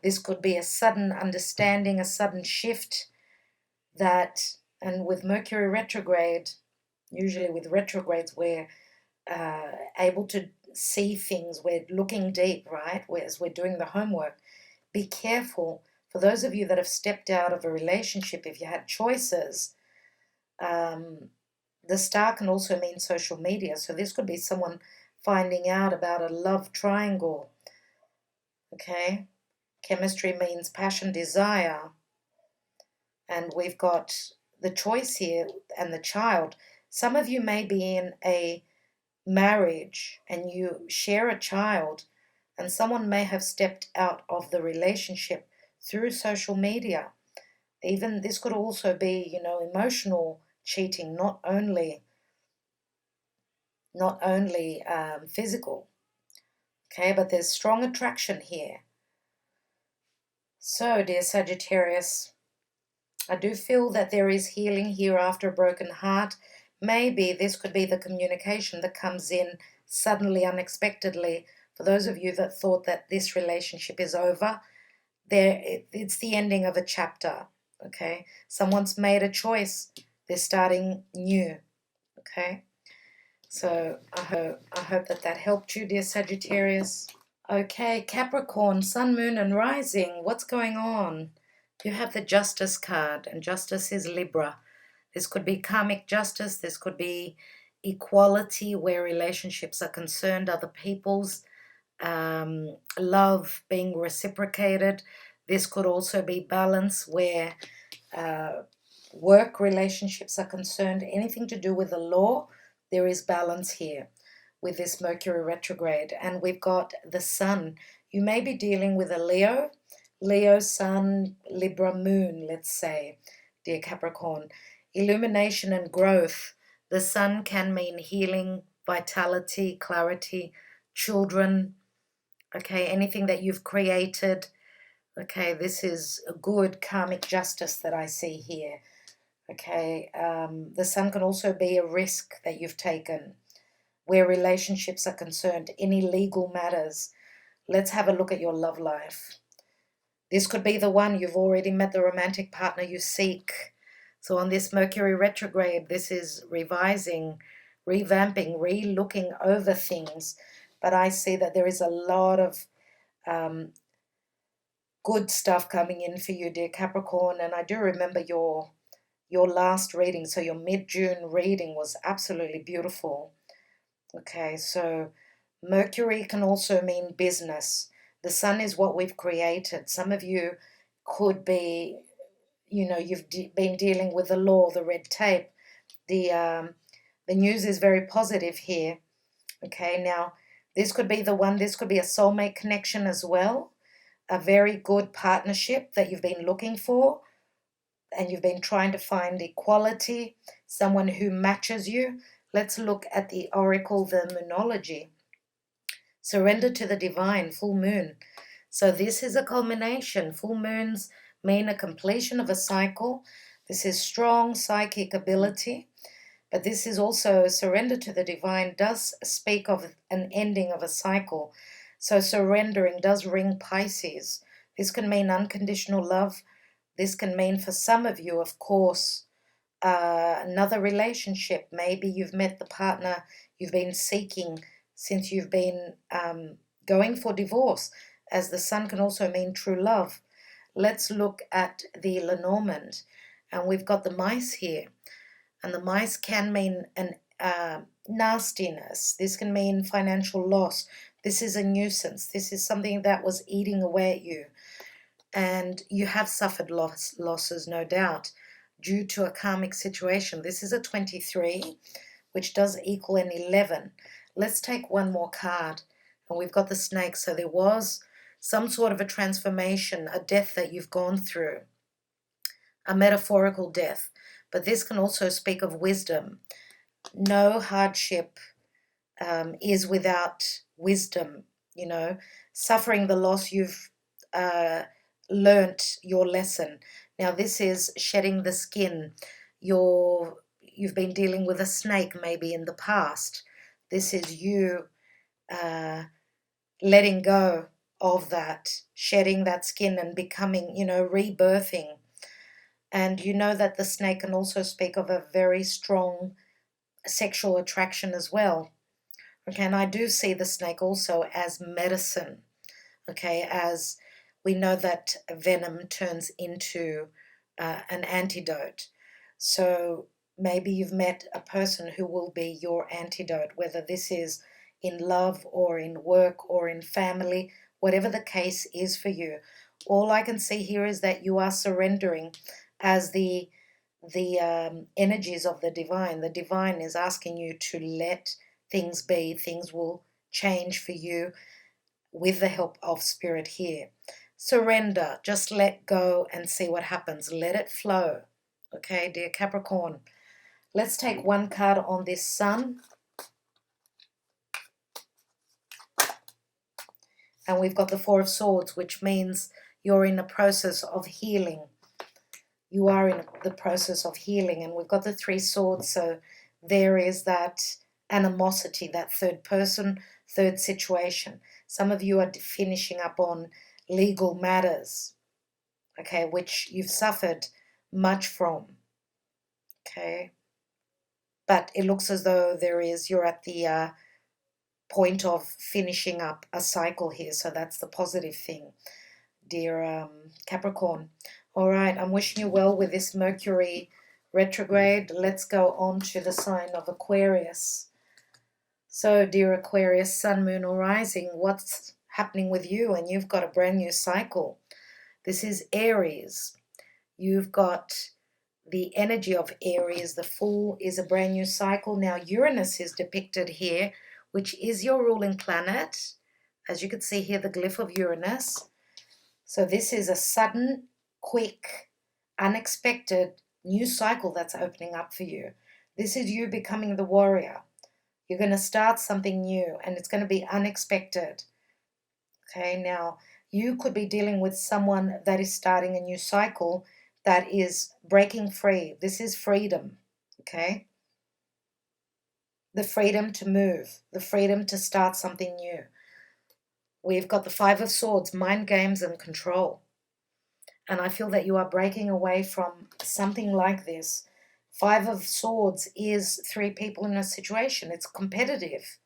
This could be a sudden understanding, a sudden shift that, and with Mercury retrograde, usually with retrogrades, we're able to see things. We're looking deep, right? As we're doing the homework. Be careful. For those of you that have stepped out of a relationship, if you had choices, the star can also mean social media. So this could be someone finding out about a love triangle. Okay. Chemistry means passion, desire. And we've got the choice here and the child. Some of you may be in a marriage and you share a child, and someone may have stepped out of the relationship through social media. Even this could also be, emotional cheating, not only physical. Okay, but there's strong attraction here. So, dear Sagittarius, I do feel that there is healing here after a broken heart. Maybe this could be the communication that comes in suddenly, unexpectedly. For those of you that thought that this relationship is over, it's the ending of a chapter. Okay, someone's made a choice. They're starting new. Okay, so I hope that helped you, dear Sagittarius. Okay, Capricorn, Sun, Moon, and Rising. What's going on? You have the Justice card, and Justice is Libra. This could be karmic justice. This could be equality where relationships are concerned, other people's love being reciprocated. This could also be balance where work relationships are concerned. Anything to do with the law, there is balance here with this Mercury retrograde. And we've got the Sun. You may be dealing with a Leo, Sun, Libra, Moon, let's say, dear Capricorn. Illumination and growth. The Sun can mean healing, vitality, clarity, children, okay, anything that you've created. Okay, this is a good karmic justice that I see here. Okay, the sun can also be a risk that you've taken where relationships are concerned, any legal matters. Let's have a look at your love life. This could be the one. You've already met the romantic partner you seek. So on this Mercury retrograde, this is revising, revamping, re-looking over things. But I see that there is a lot of good stuff coming in for you, dear Capricorn. And I do remember your last reading. So your mid-June reading was absolutely beautiful. Okay, so Mercury can also mean business. The sun is what we've created. Some of you could be, you've been dealing with the law, the red tape. The news is very positive here. Okay, now this could be the one. This could be a soulmate connection as well. A very good partnership that you've been looking for, and you've been trying to find equality, someone who matches you. Let's look at the oracle, the Moonology. Surrender to the divine, full moon. So this is a culmination. Full moons mean a completion of a cycle. This is strong psychic ability, but this is also surrender to the divine does speak of an ending of a cycle. So surrendering does ring Pisces. This can mean unconditional love. This can mean for some of you, of course, another relationship. Maybe you've met the partner you've been seeking since you've been going for divorce, as the sun can also mean true love. Let's look at the Lenormand, and we've got the mice here, and the mice can mean an nastiness. This can mean financial loss. This is a nuisance. This is something that was eating away at you, and you have suffered losses, no doubt, due to a karmic situation. This is a 23, which does equal an 11. Let's take one more card, and we've got the snake. So there was some sort of a transformation, a death that you've gone through, a metaphorical death, but this can also speak of wisdom. No hardship is without wisdom. Suffering the loss, you've learnt your lesson. Now this is shedding the skin. You've been dealing with a snake maybe in the past. This is you letting go of that, shedding that skin and becoming, rebirthing. And you know that the snake can also speak of a very strong sexual attraction as well. Okay, and I do see the snake also as medicine. Okay, as we know that venom turns into an antidote. So maybe you've met a person who will be your antidote, whether this is in love or in work or in family, whatever the case is for you. All I can see here is that you are surrendering as the energies of the divine. The divine is asking you to let things be. Things will change for you with the help of spirit here. Surrender, just let go and see what happens. Let it flow. Okay, dear Capricorn. Let's take one card on this sun. And we've got the Four of Swords, which means you're in a process of healing. You are in the process of healing. And we've got the Three Swords, so there is that animosity, that third person, third situation. Some of you are finishing up on legal matters, okay, which you've suffered much from, okay. But it looks as though you're at the point of finishing up a cycle here, so that's the positive thing, dear Capricorn. All right, I'm wishing you well with this Mercury retrograde. Let's go on to the sign of Aquarius. So, dear Aquarius, sun, moon, or rising, what's happening with you? And you've got a brand new cycle. This is Aries. You've got the energy of Aries. The Fool is a brand new cycle. Now, Uranus is depicted here, which is your ruling planet. As you can see here, the glyph of Uranus. So this is a sudden, quick, unexpected new cycle that's opening up for you. This is you becoming the warrior. You're going to start something new, and it's going to be unexpected. Okay, now you could be dealing with someone that is starting a new cycle that is breaking free. This is freedom, okay? The freedom to move, the freedom to start something new. We've got the Five of Swords, mind games and control. And I feel that you are breaking away from something like this. Five of Swords is three people in a situation. It's competitive.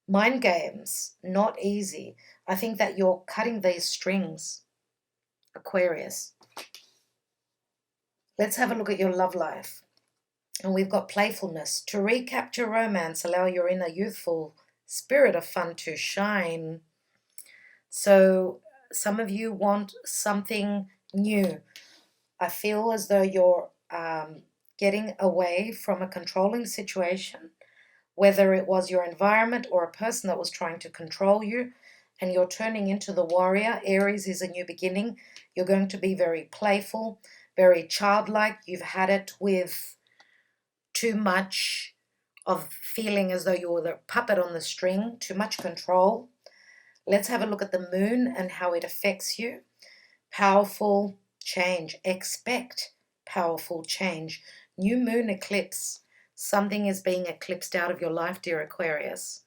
Mind games, not easy. I think that you're cutting these strings, Aquarius. Let's have a look at your love life. And we've got playfulness. To recapture romance, allow your inner youthful spirit of fun to shine. So some of you want something new. I feel as though you're getting away from a controlling situation, whether it was your environment or a person that was trying to control you, and you're turning into the warrior. Aries is a new beginning. You're going to be very playful, very childlike. You've had it with too much of feeling as though you were the puppet on the string, too much control. Let's have a look at the moon and how it affects you. Powerful change. Expect powerful change. New moon eclipse. Something is being eclipsed out of your life, dear Aquarius.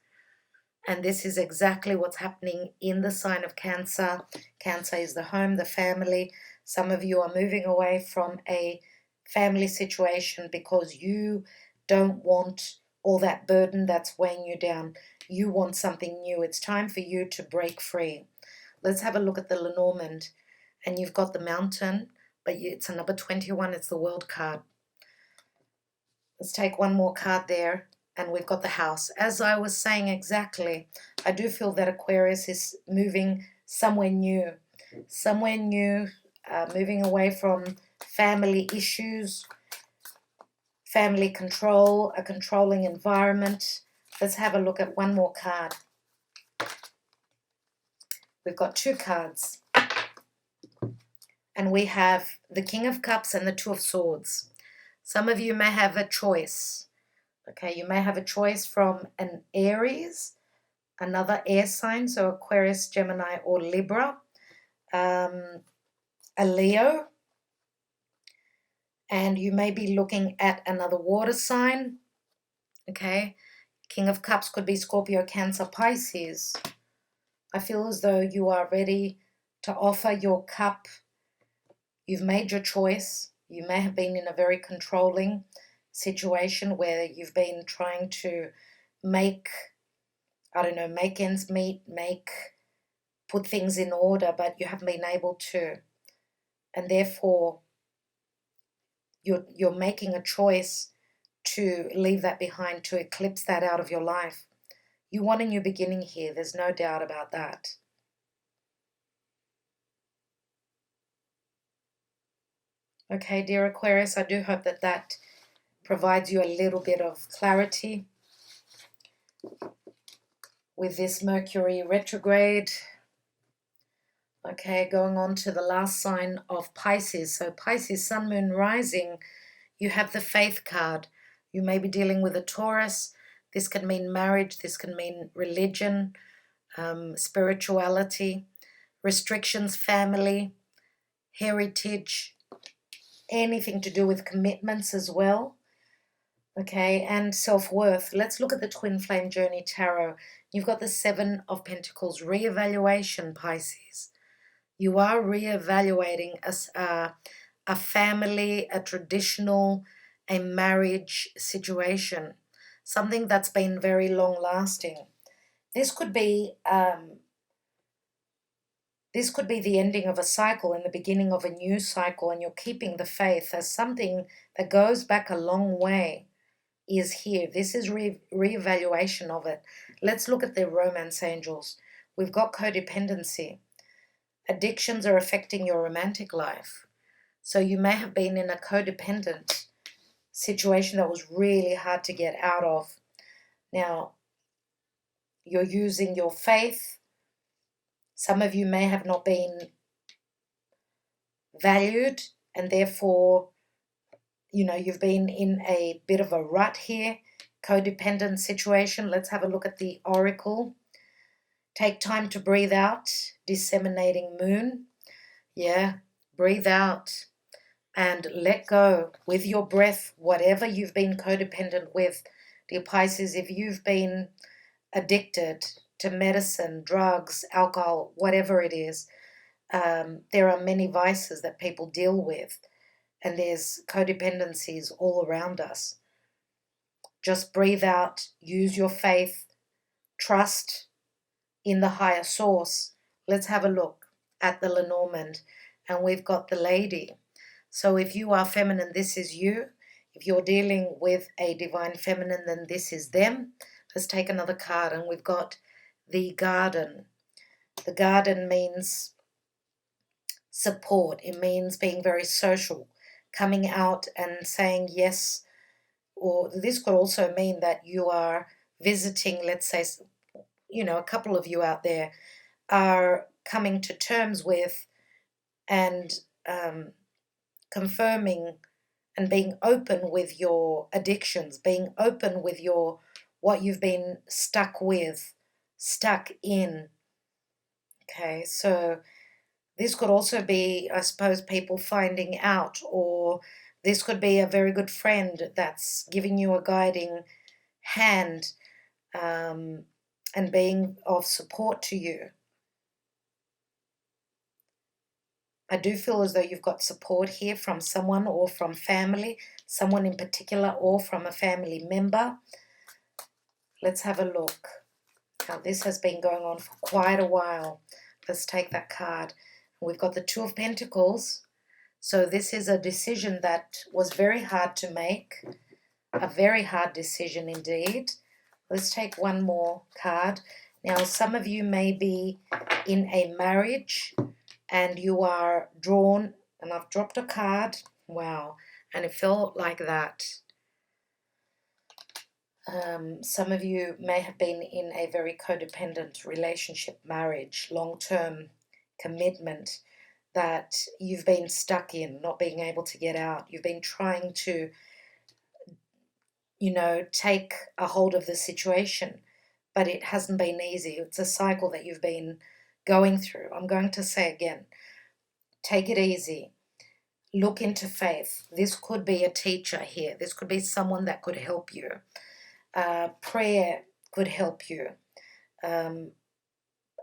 And this is exactly what's happening in the sign of Cancer. Cancer is the home, the family. Some of you are moving away from a family situation because you don't want all that burden that's weighing you down. You want something new. It's time for you to break free. Let's have a look at the Lenormand. And you've got the Mountain, but it's a number 21. It's the World card. Let's take one more card there. And we've got the House. As I was saying exactly, I do feel that Aquarius is moving somewhere new. Somewhere new, moving away from family issues, family control, a controlling environment. Let's have a look at one more card. We've got two cards. And we have the King of Cups and the Two of Swords. Some of you may have a choice. Okay, you may have a choice from an Aries, another air sign, so Aquarius, Gemini, or Libra, a Leo, and you may be looking at another water sign. Okay, King of Cups could be Scorpio, Cancer, Pisces. I feel as though you are ready to offer your cup. You've made your choice. You may have been in a very controlling situation where you've been trying to make ends meet, put things in order, but you haven't been able to. And therefore, you're making a choice to leave that behind, to eclipse that out of your life. You want a new beginning here. There's no doubt about that. Okay, dear Aquarius, I do hope that that provides you a little bit of clarity with this Mercury retrograde. Okay, going on to the last sign of Pisces. So Pisces, Sun, Moon, Rising, you have the Faith card. You may be dealing with a Taurus. This can mean marriage. This can mean religion, spirituality, restrictions, family, heritage, anything to do with commitments as well. Okay, and self-worth. Let's look at the Twin Flame Journey Tarot. You've got the Seven of Pentacles, reevaluation, Pisces. You are reevaluating a family, a traditional, a marriage situation, something that's been very long-lasting. This could be the ending of a cycle and the beginning of a new cycle, and you're keeping the faith as something that goes back a long way is here. This is reevaluation of it. Let's look at the romance angels. We've got codependency. Addictions are affecting your romantic life. So you may have been in a codependent situation that was really hard to get out of. Now, you're using your faith. Some of you may have not been valued, and therefore, you've been in a bit of a rut here, codependent situation. Let's have a look at the oracle. Take time to breathe out, disseminating moon. Yeah, breathe out. and let go with your breath, whatever you've been codependent with. Dear Pisces, if you've been addicted to medicine, drugs, alcohol, whatever it is, there are many vices that people deal with, and there's codependencies all around us. Just breathe out, use your faith, trust in the higher source. Let's have a look at the Lenormand, and we've got the lady. So if you are feminine, this is you. If you're dealing with a divine feminine, then this is them. Let's take another card, and we've got the garden. The garden means support. It means being very social, coming out and saying yes. Or this could also mean that you are visiting, let's say, a couple of you out there are coming to terms with and confirming and being open with your addictions, being open with what you've been stuck with, stuck in. Okay, so this could also be, I suppose, people finding out, or this could be a very good friend that's giving you a guiding hand, and being of support to you. I do feel as though you've got support here from someone or from family, someone in particular, or from a family member. Let's have a look. Now, this has been going on for quite a while. Let's take that card. We've got the Two of Pentacles. So this is a decision that was very hard to make, a very hard decision indeed. Let's take one more card. Now, some of you may be in a marriage and you are drawn, and I've dropped a card. Wow. And it felt like that. Some of you may have been in a very codependent relationship, marriage, long-term commitment that you've been stuck in, not being able to get out. You've been trying to, take a hold of the situation, but it hasn't been easy. It's a cycle that you've been going through. I'm going to say again, take it easy. Look into faith. This could be a teacher here. This could be someone that could help you. Prayer could help you.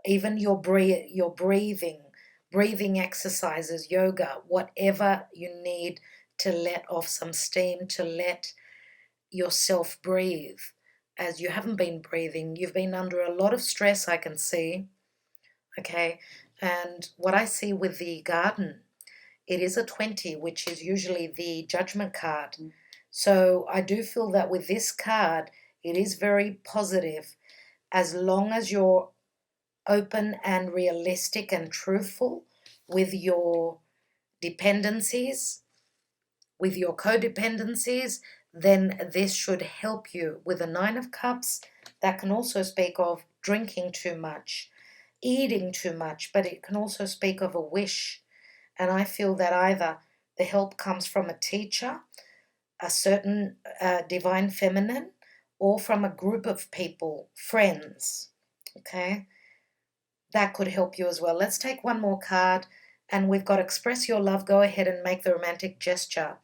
Even your breathing exercises, yoga, whatever you need to let off some steam, to let yourself breathe. As you haven't been breathing, you've been under a lot of stress, I can see. Okay, and what I see with the garden, it is a 20, which is usually the judgment card. So I do feel that with this card, it is very positive. As long as you're open and realistic and truthful with your dependencies, with your codependencies, then this should help you. With the Nine of Cups, that can also speak of drinking too much, eating too much, but it can also speak of a wish. And I feel that either the help comes from a teacher, a certain divine feminine, or from a group of people, friends. Okay, that could help you as well. Let's take one more card, and we've got express your love. Go ahead and make the romantic gesture.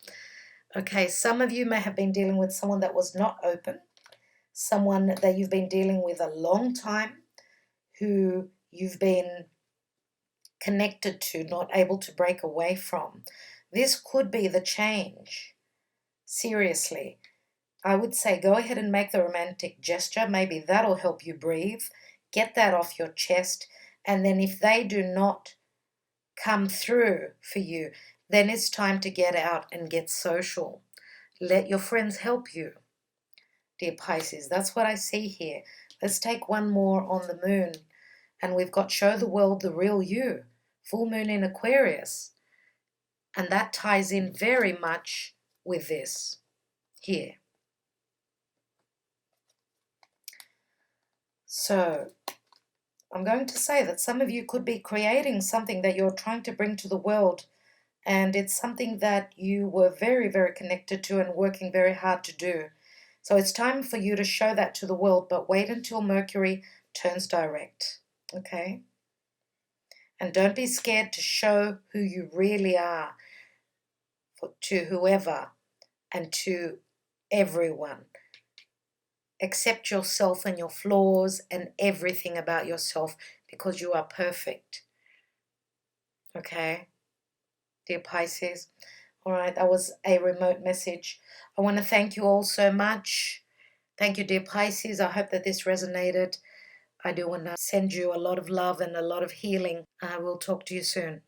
Okay, some of you may have been dealing with someone that was not open, someone that you've been dealing with a long time, who you've been connected to, not able to break away from. This could be the change. Seriously, I would say go ahead and make the romantic gesture. Maybe that'll help you breathe. Get that off your chest. And then if they do not come through for you, then it's time to get out and get social. Let your friends help you, dear Pisces. That's what I see here. Let's take one more on the moon. And we've got show the world the real you. Full moon in Aquarius. And that ties in very much with this here. So I'm going to say that some of you could be creating something that you're trying to bring to the world, and it's something that you were very, very connected to and working very hard to do. So it's time for you to show that to the world, but wait until Mercury turns direct, okay? And don't be scared to show who you really are. to whoever and to everyone. Accept yourself and your flaws and everything about yourself, because you are perfect. Okay, dear Pisces. All right, that was a remote message. I want to thank you all so much. Thank you, dear Pisces. I hope that this resonated. I do want to send you a lot of love and a lot of healing. I will talk to you soon.